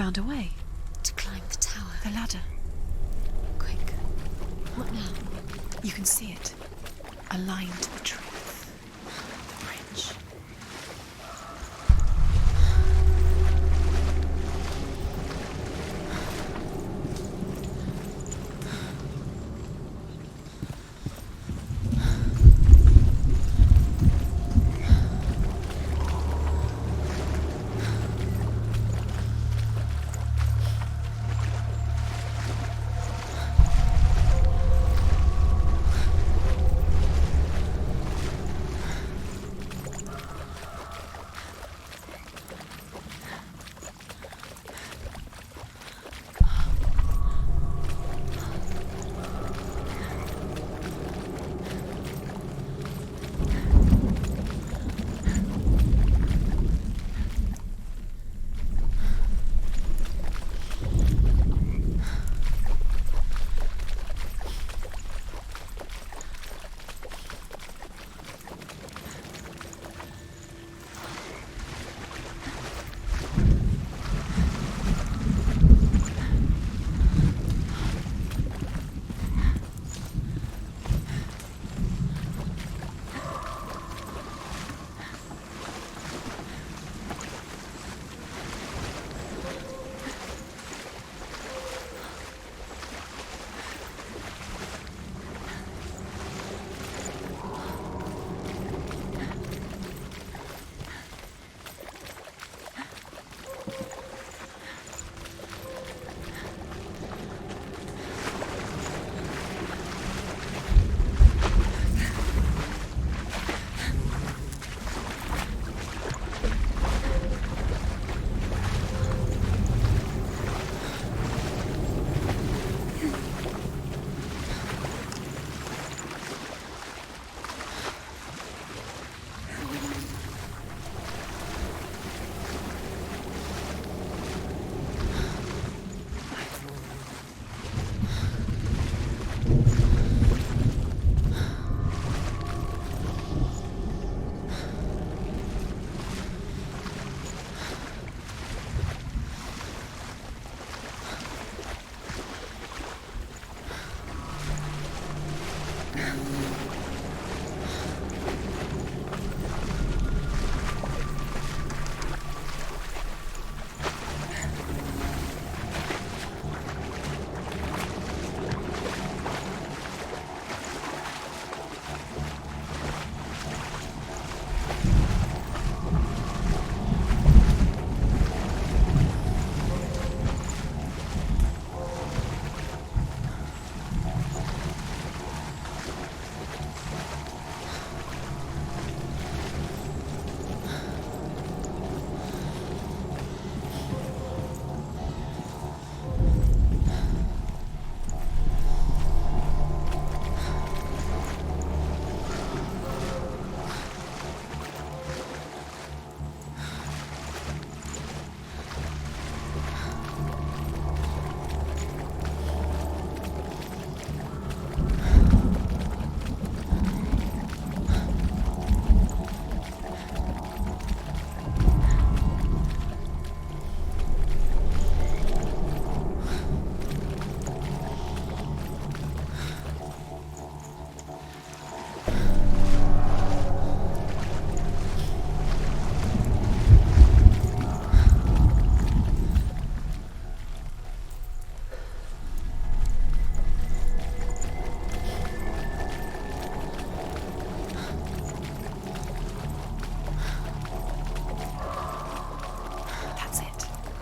[SPEAKER 4] found a way.
[SPEAKER 6] To climb the tower.
[SPEAKER 4] The ladder.
[SPEAKER 6] Quick. What now?
[SPEAKER 4] You can see it. Aligned to the truth. The bridge.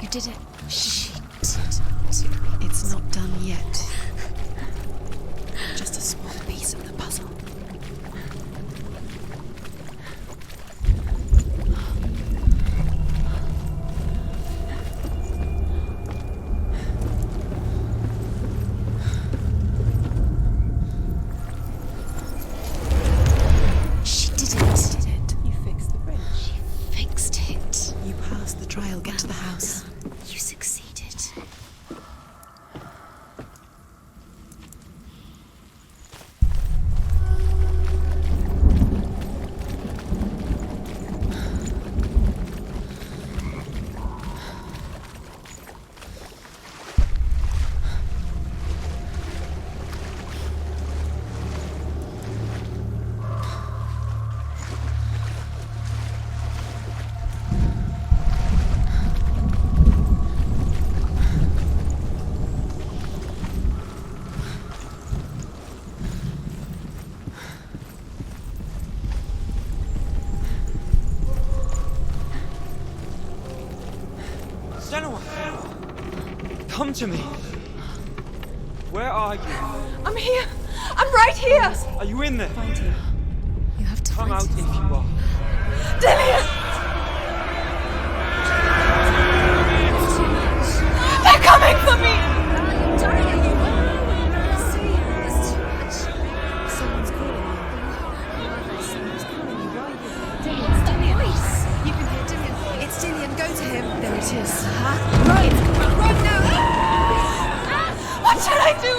[SPEAKER 4] You did it.
[SPEAKER 6] She did it.
[SPEAKER 4] It's not done yet. Just a small piece of the puzzle.
[SPEAKER 6] She did it.
[SPEAKER 9] You fixed the bridge.
[SPEAKER 6] She fixed it.
[SPEAKER 4] You pass the trial, get to the house.
[SPEAKER 6] You
[SPEAKER 7] Come to me. Where are you?
[SPEAKER 8] I'm here. I'm right here.
[SPEAKER 7] Are you in there?
[SPEAKER 6] Find him. You have to
[SPEAKER 7] Come
[SPEAKER 6] find
[SPEAKER 7] out
[SPEAKER 6] him.
[SPEAKER 7] if you are.
[SPEAKER 8] Dillian! They're coming for me!
[SPEAKER 6] I'm dying. See, there's too much. Someone's calling you. Who are they? Someone's calling you. Why are you? Dillian, it's Dillian. You can hear Dillian. It's Dillian. Go to him. There it is. Run! Run now!
[SPEAKER 8] What should I do?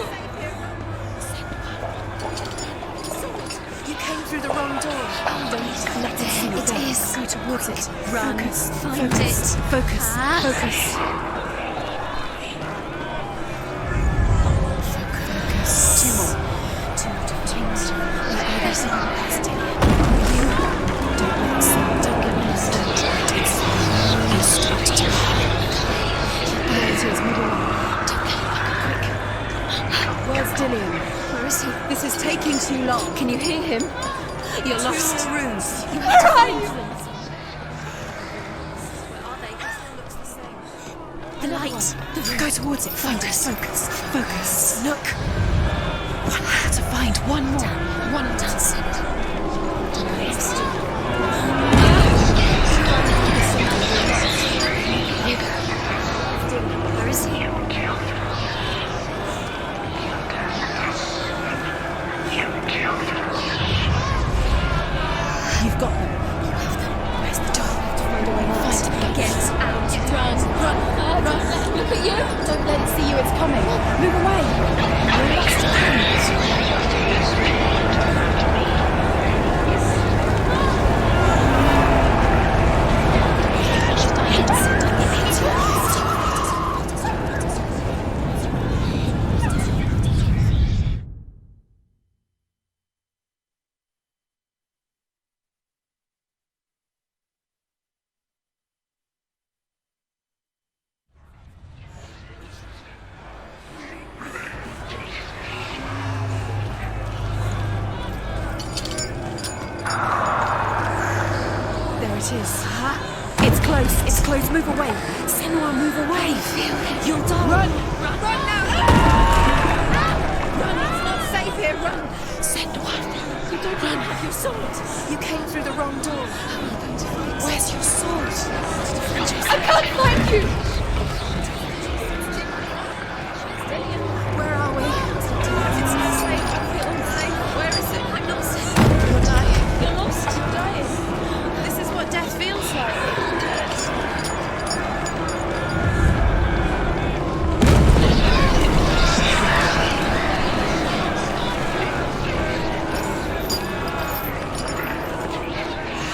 [SPEAKER 6] You came through the wrong door. Don't let it see you. It is. Go towards it. Run. Focus. Find it. Focus. Focus. Focus. Two more. Two more. Where are they? That's Dillian. Don't let it see. Don't get lost. You start to run. There it is. Move along. Don't let it back. Quick. Where's Dillian? Where is he? This is taking too long. Can you hear him? You're lost. Two more rooms. You have to find them. Where are they? The light. Go towards it. Find it. Focus. Focus. Look. One have to find one more. One more. Where is he? You've got them. You have them. Where's the door? You have to find a way to find it. Get out. Run. Run. Look at you. Don't let it see you. It's coming. Move away. You're lost again. It is. It's close. It's close. Move away. Senua, move away. You'll die. Run. Run now. Run. It's not safe here. Run. Senua. You don't run. Have your sword. You came through the wrong door. How are you going to find it? Where's your sword?
[SPEAKER 8] I can't find you.
[SPEAKER 6] Where are we? It's not safe. I feel unsafe. Where is it? I'm not safe. You're dying. You're lost. You're dying. This is what death feels like.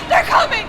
[SPEAKER 8] They're coming!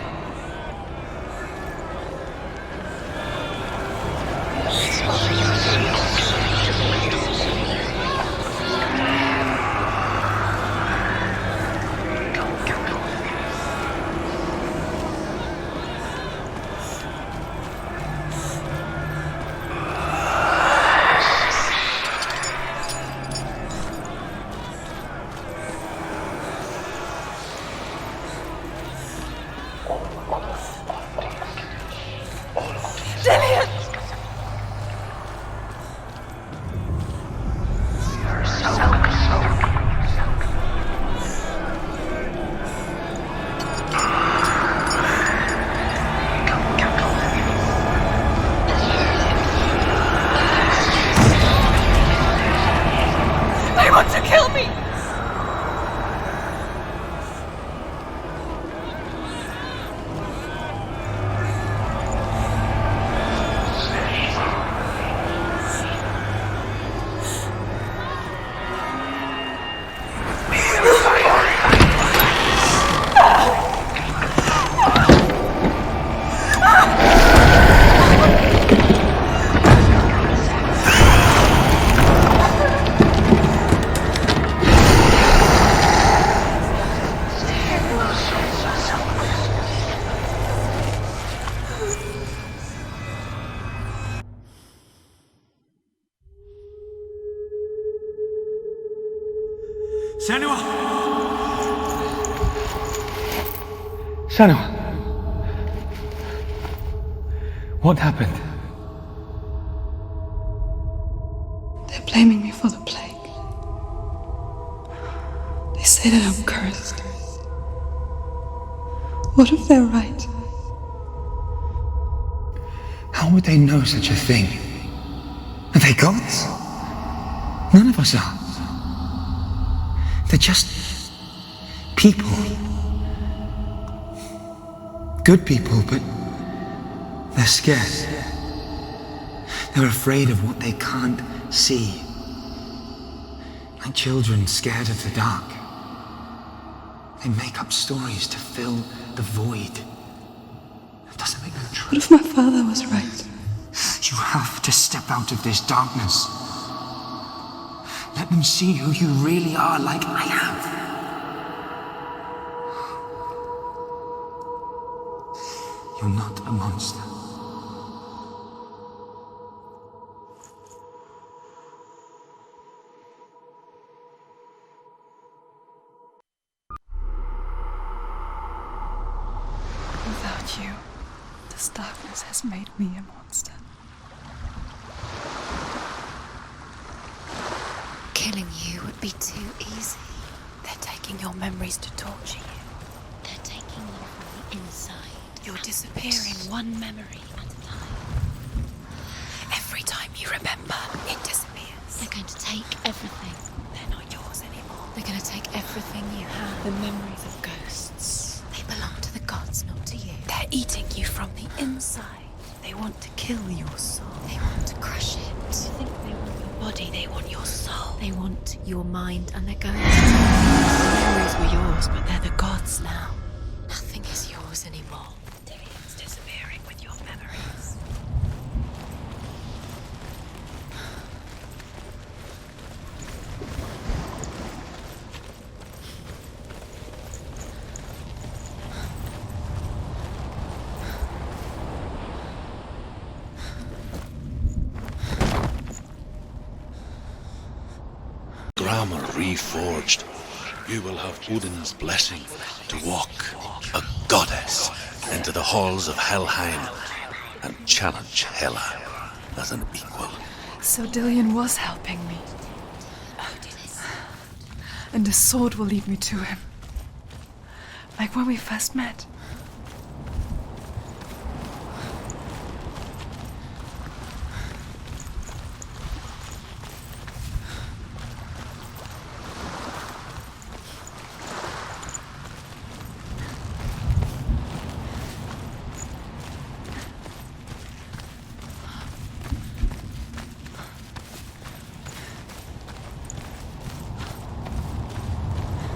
[SPEAKER 8] Dillian! They want to kill me!
[SPEAKER 7] Senua! Senua! What happened?
[SPEAKER 8] blaming me for the plague. They say that I'm cursed. What if they're right?
[SPEAKER 5] How would they know such a thing? Are they gods? None of us are. They're just people. Good people, but they're scared. They're afraid of what they can't see. Like children scared of the dark. They make up stories to fill the void. That doesn't make them true.
[SPEAKER 8] What if my father was right?
[SPEAKER 5] You have to step out of this darkness. Let them see who you really are, like I have. You're not a monster.
[SPEAKER 8] Without you, this darkness has made me a monster.
[SPEAKER 6] Killing you would be too easy. They're taking your memories to torture you.
[SPEAKER 4] They're taking you from the inside.
[SPEAKER 6] You're disappearing one memory at a time. Every time you remember, it disappears.
[SPEAKER 4] They're going to take everything.
[SPEAKER 6] They're not yours anymore.
[SPEAKER 4] They're going to take everything you have.
[SPEAKER 6] The memories of ghosts. They belong to the gods, not to you. They're eating you from the inside. They want to kill your soul.
[SPEAKER 4] They want to crush it.
[SPEAKER 6] They think they want your body, they want your soul.
[SPEAKER 4] They want your mind, and they're going to take it.
[SPEAKER 6] The memories were yours, but they're the gods now.
[SPEAKER 4] Nothing is yours anymore.
[SPEAKER 6] Dillian's disappearing with your memories.
[SPEAKER 1] Grammar reforged. You will have Odin's blessing to walk, a goddess, into the halls of Helheim and challenge Hela as an equal.
[SPEAKER 8] So Dillian was helping me. And the sword will lead me to him. Like when we first met.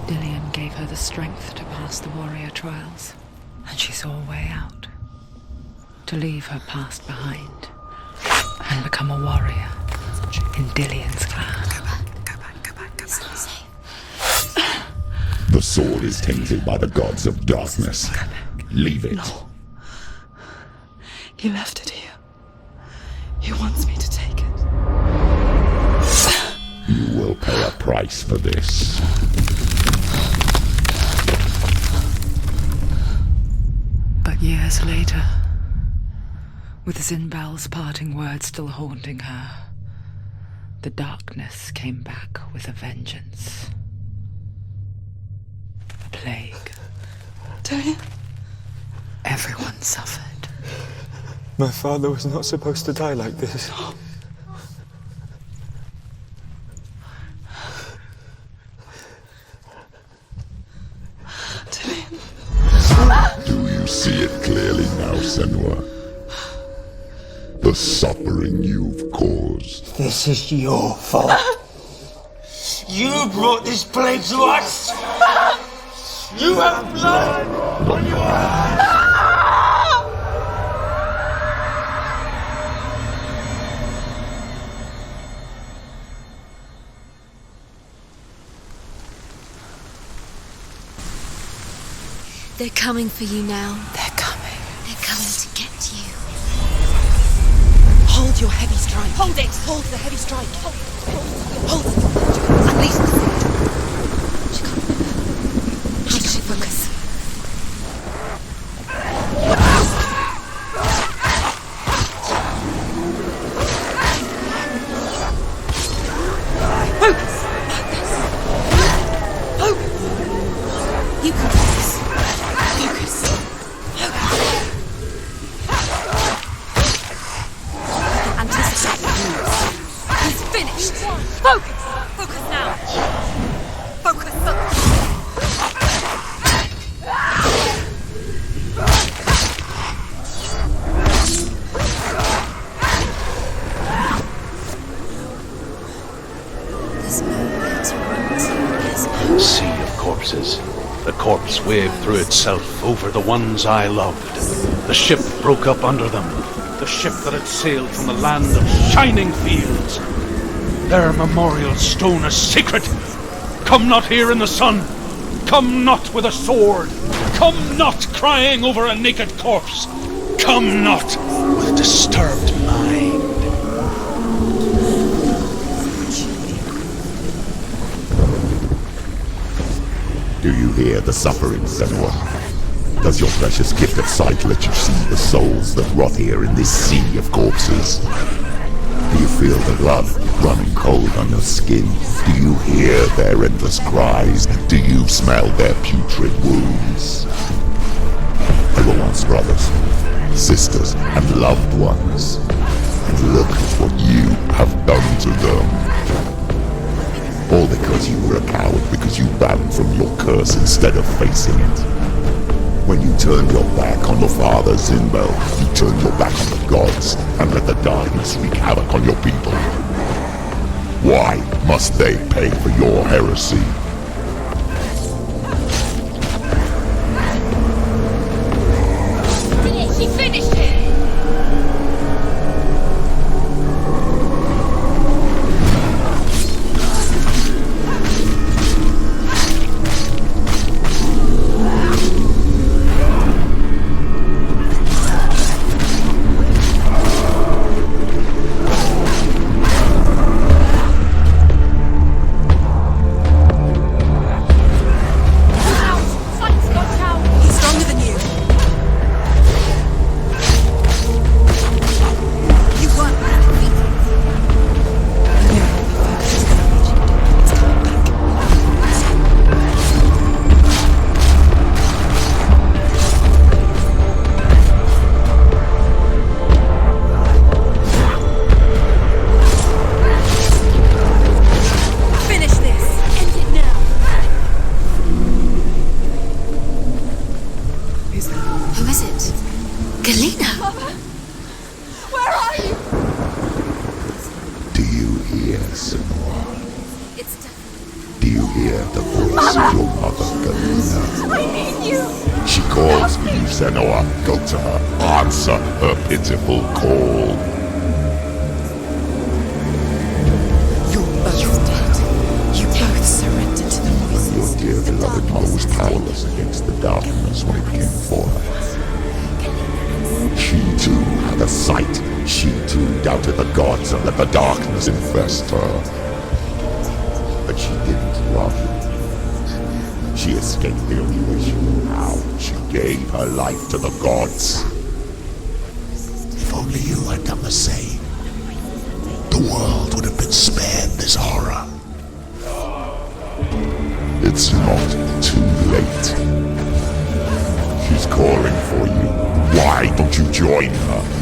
[SPEAKER 3] Dillian gave her the strength to pass the warrior trials, and she saw a way out. To leave her past behind and become a warrior in Dillian's clan.
[SPEAKER 4] Go back. It's not safe.
[SPEAKER 2] The sword is tainted by the gods of darkness. Leave it.
[SPEAKER 8] No. He left it here. He wants me to take it.
[SPEAKER 2] You will pay a price for this.
[SPEAKER 3] But years later, with Zinbal's parting words still haunting her, the darkness came back with a vengeance. A plague.
[SPEAKER 8] Dillian?
[SPEAKER 3] Everyone suffered.
[SPEAKER 5] My father was not supposed to die like this.
[SPEAKER 2] Do you see it clearly now, Senua? The suffering you've caused.
[SPEAKER 5] This is your fault. You brought this plague to us. You have blood on your hands.
[SPEAKER 4] They're coming for you now.
[SPEAKER 6] They're coming.
[SPEAKER 4] They're coming to get you.
[SPEAKER 9] Hold your heavy strike.
[SPEAKER 4] Hold it!
[SPEAKER 9] Hold the heavy strike. Hold it.
[SPEAKER 4] Unleash the sword. She can't remember. How does she focus?
[SPEAKER 1] Sea of corpses. The corpse waved through itself over the ones I loved. The ship broke up under them. The ship that had sailed from the land of shining fields. Their memorial stone is sacred. Come not here in the sun. Come not with a sword. Come not crying over a naked corpse. Come not with disturbed mind.
[SPEAKER 2] Do you hear the suffering, Senua? Does your precious gift of sight let you see the souls that rot here in this sea of corpses? Do you feel the blood running cold on your skin? Do you hear their endless cries? Do you smell their putrid wounds? They were once brothers, sisters, and loved ones. And look at what you have done to them. All because you were a coward, because you ran from your curse instead of facing it. When you turned your back on your father, Zinbel, you turned your back on the gods and let the darkness wreak havoc on your people. Why must they pay for your heresy?
[SPEAKER 6] She finished it!
[SPEAKER 2] Senua, go to her. Answer her pitiful call.
[SPEAKER 9] You're both dead. You both surrendered to the voices.
[SPEAKER 2] Your dear beloved mother was powerless against the darkness when it came for her. She too had a sight. She too doubted the gods and let the darkness infest her. But she didn't run. She escaped the only way she knew how. She gave her life to the gods. If only you had done the same, the world would have been spared this horror. It's not too late. She's calling for you. Why don't you join her?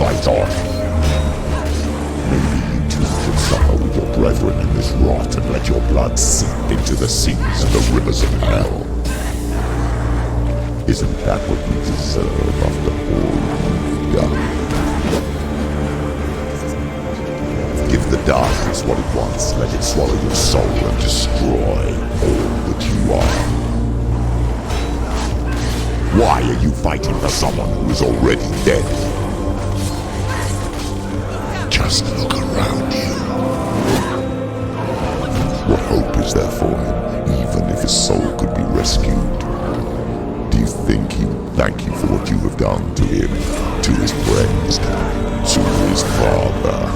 [SPEAKER 2] fight on. Maybe you too can suffer with your brethren in this rot and let your blood seep into the seas and the rivers of hell. Isn't that what you deserve after all you've done? Give the darkness what it wants, let it swallow your soul and destroy all that you are. Why are you fighting for someone who is already dead? Just look around you. What hope is there for him, even if his soul could be rescued? Do you think he will thank you for what you have done to him, to his friends, to his father?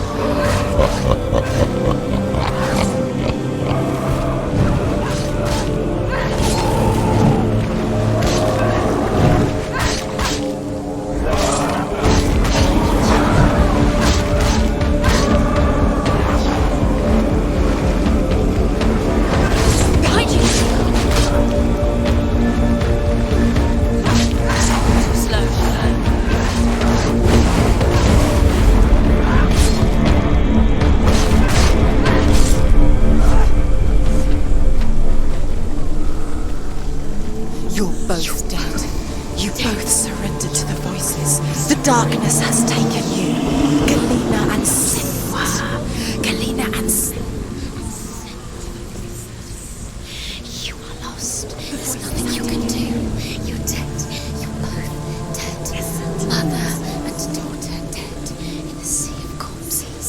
[SPEAKER 9] Darkness has taken you. Galena and Senua. Galena and
[SPEAKER 6] You are lost. There's nothing you can do. You're dead. You're both dead. Mother and daughter dead in the sea of corpses.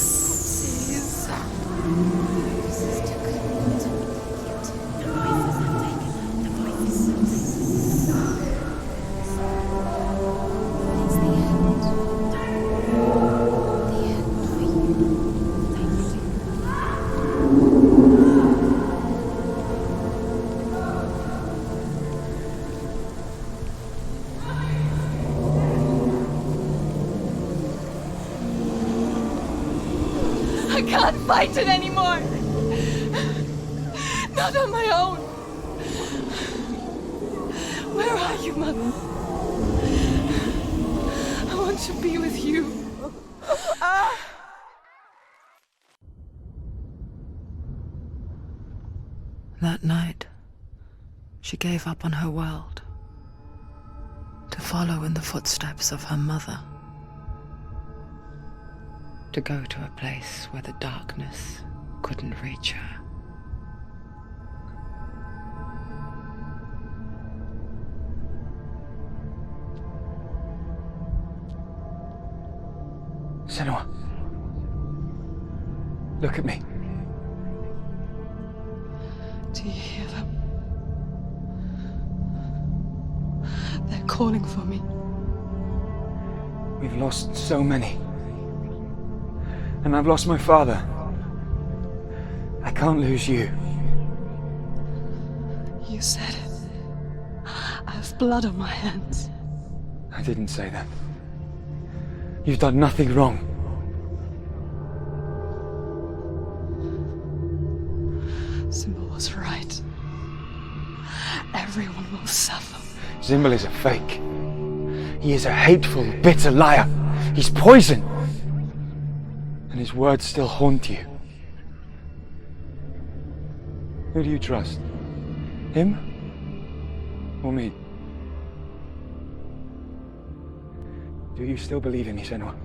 [SPEAKER 8] I can't fight it anymore. Not on my own. Where are you, Mother? I want to be with you.
[SPEAKER 3] That night, she gave up on her world to follow in the footsteps of her mother, to go to a place where the darkness couldn't reach her.
[SPEAKER 7] Senua, look at me.
[SPEAKER 8] Do you hear them? They're calling for me.
[SPEAKER 7] We've lost so many. And I've lost my father. I can't lose you.
[SPEAKER 8] You said it. I have blood on my hands.
[SPEAKER 7] I didn't say that. You've done nothing wrong.
[SPEAKER 8] Symbol was right. Everyone will suffer.
[SPEAKER 7] Zimbel is a fake. He is a hateful, bitter liar. He's poison. And his words still haunt you. Who do you trust? Him? Or me? Do you still believe in me, Senua?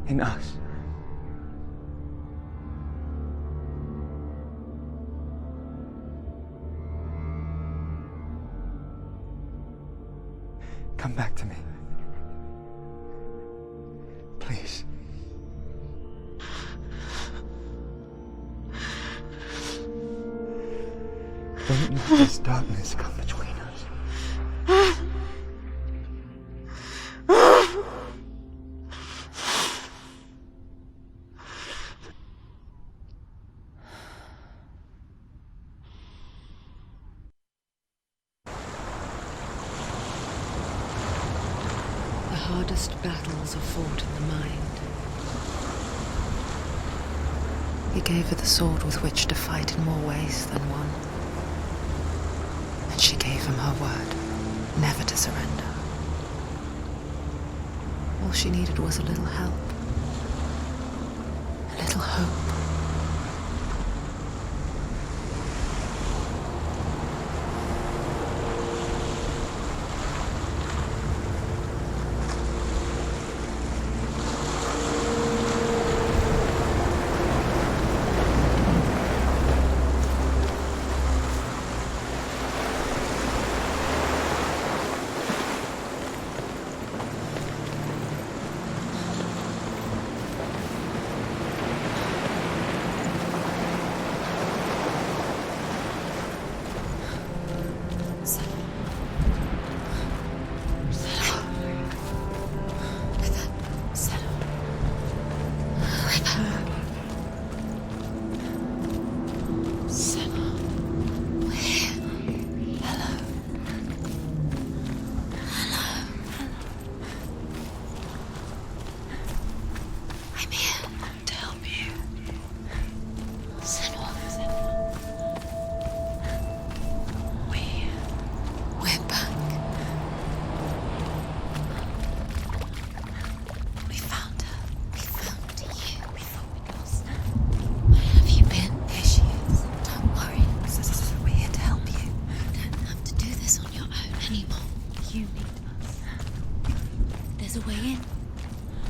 [SPEAKER 7] In us? Come back to me. Please. Don't let this darkness come between us.
[SPEAKER 3] The hardest battles are fought in the mind. He gave her the sword with which to fight in more ways than one. And she gave him her word, never to surrender. All she needed was a little help. A little hope.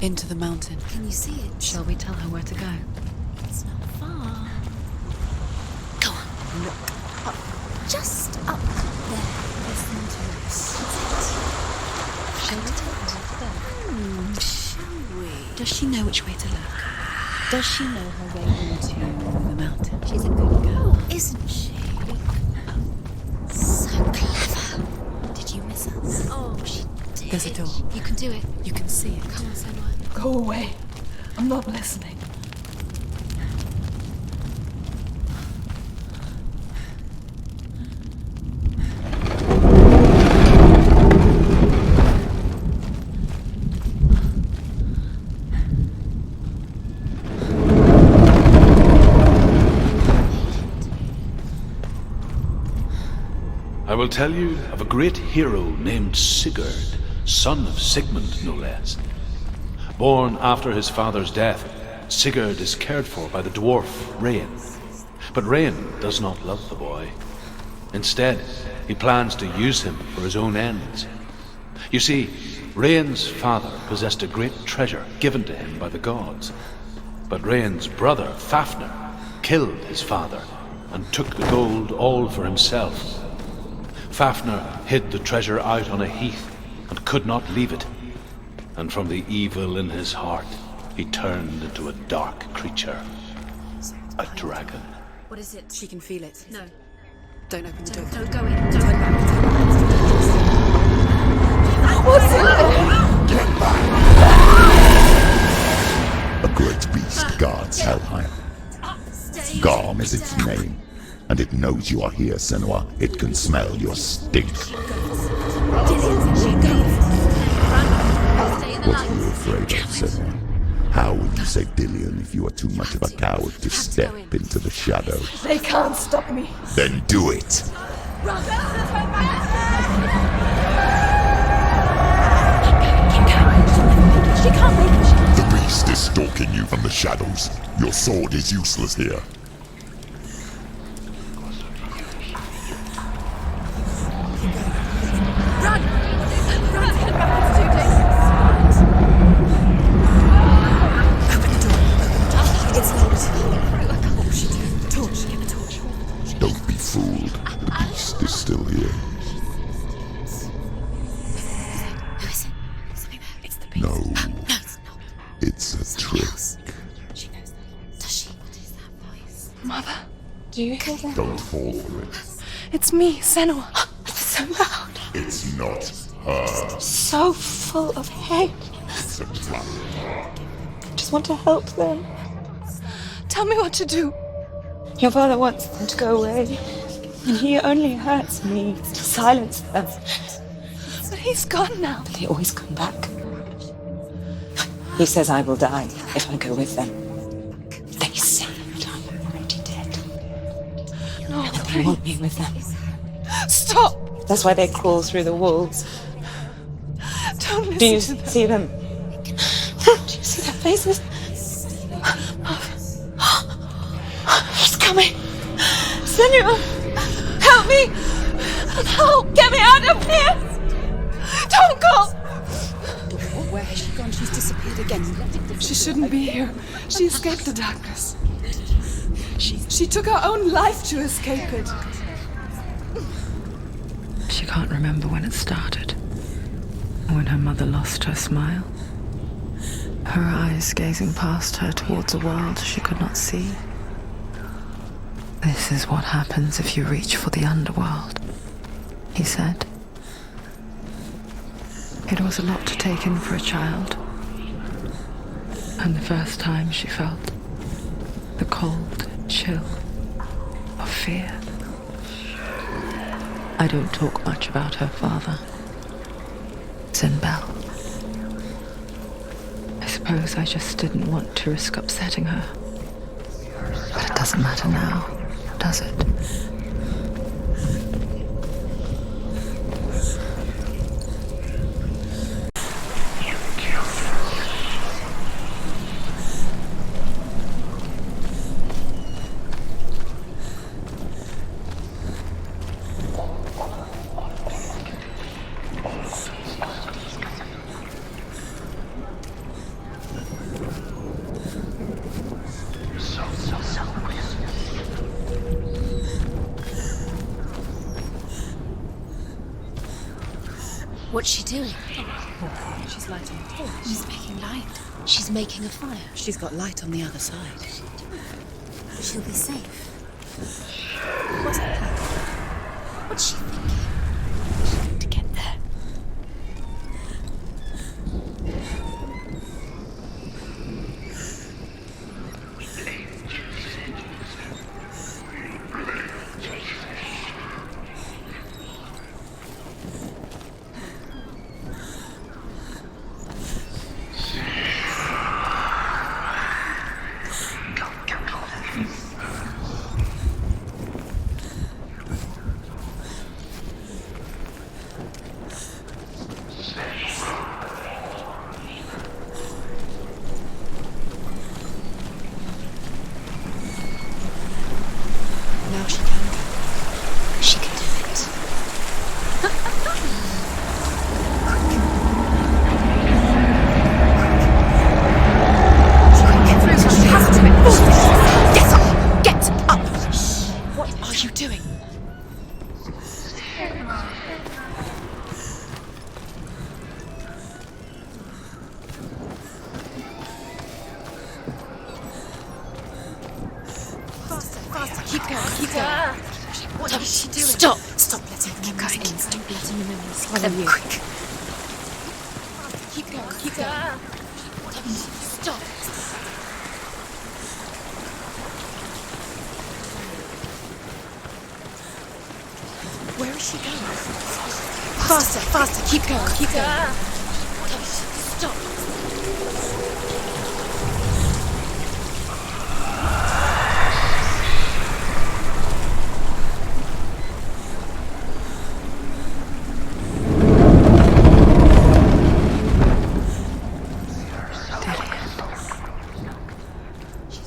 [SPEAKER 3] Into the mountain.
[SPEAKER 6] Can you see it?
[SPEAKER 3] Shall we tell her where to go?
[SPEAKER 6] It's not far. Go on. Look up. Just up there. Listen to us.
[SPEAKER 3] Shall we tell her where to go?
[SPEAKER 6] Shall we?
[SPEAKER 3] Does she know which way to look? Does she know her way into the mountain?
[SPEAKER 6] She's a good girl, isn't she? So clever. Did you miss us? Oh, she did.
[SPEAKER 3] There's a door.
[SPEAKER 6] You can do it.
[SPEAKER 3] You can see it.
[SPEAKER 6] Come on, Senua.
[SPEAKER 8] Go away. I'm not listening.
[SPEAKER 1] I will tell you of a great hero named Sigurd, son of Sigmund, no less. Born after his father's death, Sigurd is cared for by the dwarf Rain. But Rain does not love the boy. Instead, he plans to use him for his own ends. You see, Rain's father possessed a great treasure given to him by the gods. But Rain's brother, Fafnir, killed his father and took the gold all for himself. Fafnir hid the treasure out on a heath and could not leave it. And from the evil in his heart, he turned into a dark creature. A dragon.
[SPEAKER 6] What is it?
[SPEAKER 3] She can feel it.
[SPEAKER 6] No.
[SPEAKER 3] Don't open the door.
[SPEAKER 6] Don't go in. Don't
[SPEAKER 3] Turn back.
[SPEAKER 8] What's it?
[SPEAKER 2] Get back! A great beast guards Helheim. Garm is its name, and it knows you are here, Senua. It can smell your stink. What are you afraid of, Senua? How will you save Dillion if you are too much of a coward to step into the shadows?
[SPEAKER 8] They can't stop me.
[SPEAKER 2] Then do it!
[SPEAKER 8] She can't make it.
[SPEAKER 2] The beast is stalking you from the shadows. Your sword is useless here. Don't be fooled. The beast is still here.
[SPEAKER 6] Who is it? Something there. It's the beast.
[SPEAKER 2] No,
[SPEAKER 6] No, it's not.
[SPEAKER 2] it's a trick.
[SPEAKER 6] She knows that. Does she? What is that voice?
[SPEAKER 8] Mother, do you hear that?
[SPEAKER 2] Don't fall for it.
[SPEAKER 8] It's me, Senua. It's so loud.
[SPEAKER 2] It's not her.
[SPEAKER 8] So full of hate.
[SPEAKER 2] It's a trap.
[SPEAKER 8] I just want to help them. Tell me what to do. Your father wants them to go away, and he only hurts me to silence them. But he's gone now.
[SPEAKER 3] But they always come back. He says I will die if I go with them. They say that I'm already dead.
[SPEAKER 8] No,
[SPEAKER 3] They want me with them.
[SPEAKER 8] stop.
[SPEAKER 3] That's why they crawl through the walls.
[SPEAKER 8] Don't
[SPEAKER 3] Do you
[SPEAKER 8] listen to them.
[SPEAKER 3] see them?
[SPEAKER 8] faces. He's coming. Senua, help me. Help, get me out of here. Don't go.
[SPEAKER 9] Where has she gone? She's disappeared again.
[SPEAKER 10] She shouldn't be here. She escaped the darkness. She took her own life to escape it.
[SPEAKER 3] She can't remember when it started. When her mother lost her smile. Her eyes gazing past her towards a world she could not see. This is what happens if you reach for the underworld, he said. It was a lot to take in for a child. And the first time she felt the cold chill of fear. I don't talk much about her father, Sinbel. I suppose I just didn't want to risk upsetting her. But it doesn't matter now, does it?
[SPEAKER 6] What's she doing?
[SPEAKER 9] She's lighting a torch.
[SPEAKER 6] She's making light. She's making a fire.
[SPEAKER 9] She's got light on the other side.
[SPEAKER 6] She'll be safe.
[SPEAKER 9] What's her plan?
[SPEAKER 6] What's she thinking? To get there.
[SPEAKER 9] Now she can go.
[SPEAKER 6] She can do it.
[SPEAKER 9] She has to. Get up! Get up! What are you doing? Faster, faster! Keep going, keep going! What is she doing?
[SPEAKER 6] Stop!
[SPEAKER 9] Stop letting the memories in.
[SPEAKER 6] Don't let the memories swallow
[SPEAKER 9] Them
[SPEAKER 6] you.
[SPEAKER 9] quick! Keep going, keep going!
[SPEAKER 6] Stop!
[SPEAKER 9] Where is she going? Faster, faster! Keep going, keep going!
[SPEAKER 6] Stop!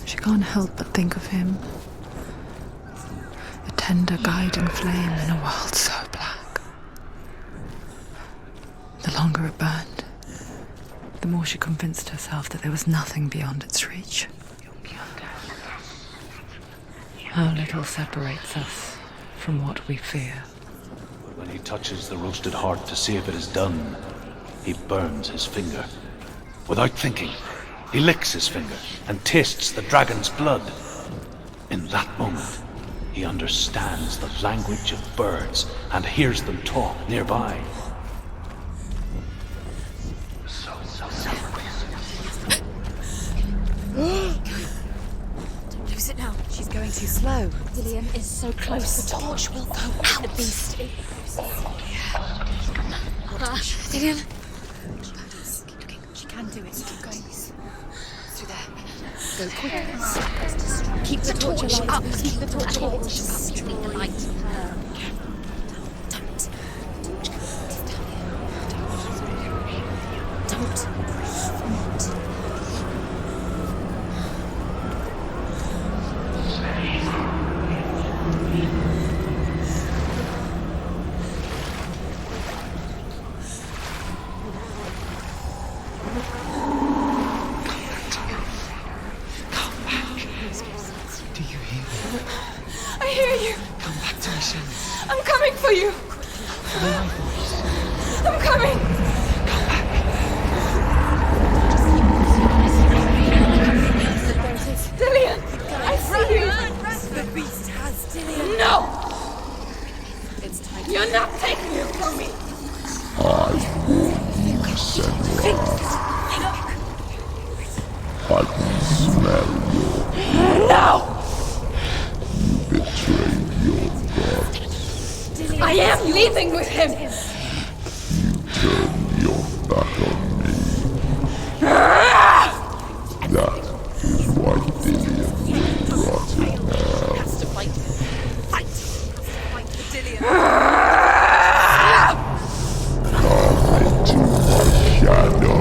[SPEAKER 3] She can't help but think of him. A tender guiding flame in a world so black. The longer it burned, the more she convinced herself that there was nothing beyond its reach. How little separates us from what we fear.
[SPEAKER 1] But when he touches the roasted heart to see if it is done, he burns his finger. Without thinking, he licks his finger and tastes the dragon's blood. In that moment, he understands the language of birds and hears them talk nearby.
[SPEAKER 6] Don't lose it now.
[SPEAKER 9] She's going too slow.
[SPEAKER 6] Dillian is so close. The torch will go out. The beast. Dillian.
[SPEAKER 9] She can do it. Keep going. Through there. Go quick. Keep the torch alight.
[SPEAKER 6] Up.
[SPEAKER 9] Keep the torch alight.
[SPEAKER 6] Keep the light. Don't.
[SPEAKER 8] I'm coming! Dillian! I see you!
[SPEAKER 9] The beast has Dillian.
[SPEAKER 8] No!
[SPEAKER 9] It's time.
[SPEAKER 8] You're not taking it from me!
[SPEAKER 2] I warn you, Senua. I can smell your
[SPEAKER 8] No!
[SPEAKER 2] You betrayed your gods.
[SPEAKER 8] I am leaving with him!
[SPEAKER 2] You turned your back on me. That is why Dillian will rot in hell.
[SPEAKER 9] Has to fight. Fight. Fight for Dillian.
[SPEAKER 2] Come into my shadow.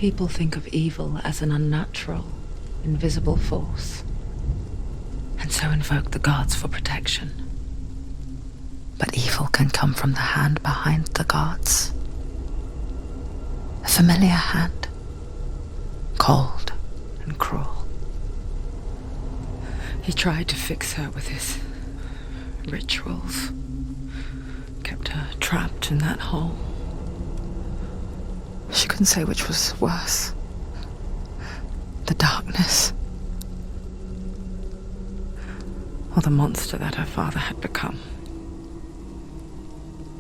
[SPEAKER 3] People think of evil as an unnatural, invisible force, and so invoke the gods for protection. But evil can come from the hand behind the gods. A familiar hand, cold and cruel. He tried to fix her with his rituals, kept her trapped in that hole. She couldn't say which was worse. The darkness, or the monster that her father had become.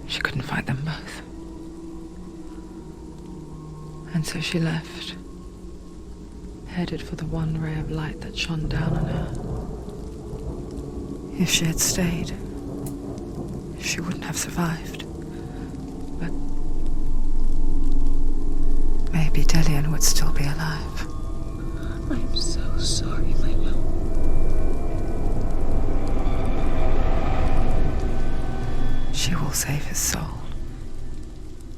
[SPEAKER 3] She couldn't fight them both. And so she left, headed for the one ray of light that shone down on her. If she had stayed, she wouldn't have survived. But maybe Delian would still be alive.
[SPEAKER 10] I'm so sorry, my love.
[SPEAKER 3] She will save his soul,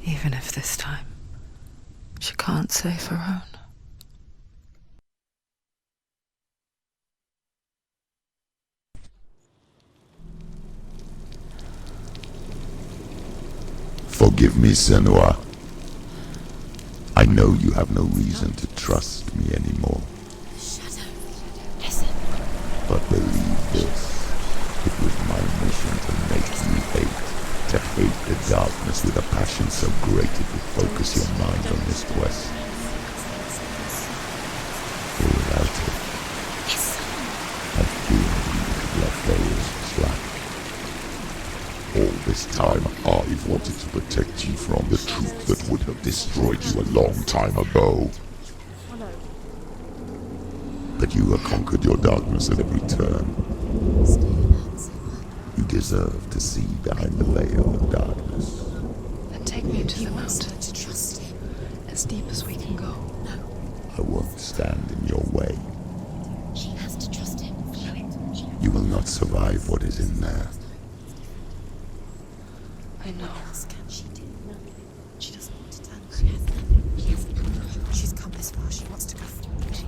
[SPEAKER 3] even if this time she can't save her own.
[SPEAKER 2] Forgive me, Senua. I know you have no reason to trust me anymore.
[SPEAKER 6] Shadow, listen.
[SPEAKER 2] But believe this, it was my mission to make you hate the darkness with a passion so great it would focus your mind on this quest. For without it, I fear you would let those slack. All this time, I've wanted to protect you from the truth that would have destroyed you a long time ago. But you have conquered your darkness at every turn. You deserve to see behind the veil of darkness.
[SPEAKER 10] Then take me to the mountain, to trust him, as deep as we can go. No.
[SPEAKER 2] I won't stand in your way.
[SPEAKER 6] She has to trust him.
[SPEAKER 2] You will not survive what is in there.
[SPEAKER 10] I know.
[SPEAKER 6] She did nothing. She doesn't want to tell.
[SPEAKER 10] She's come this far. She wants to go forward.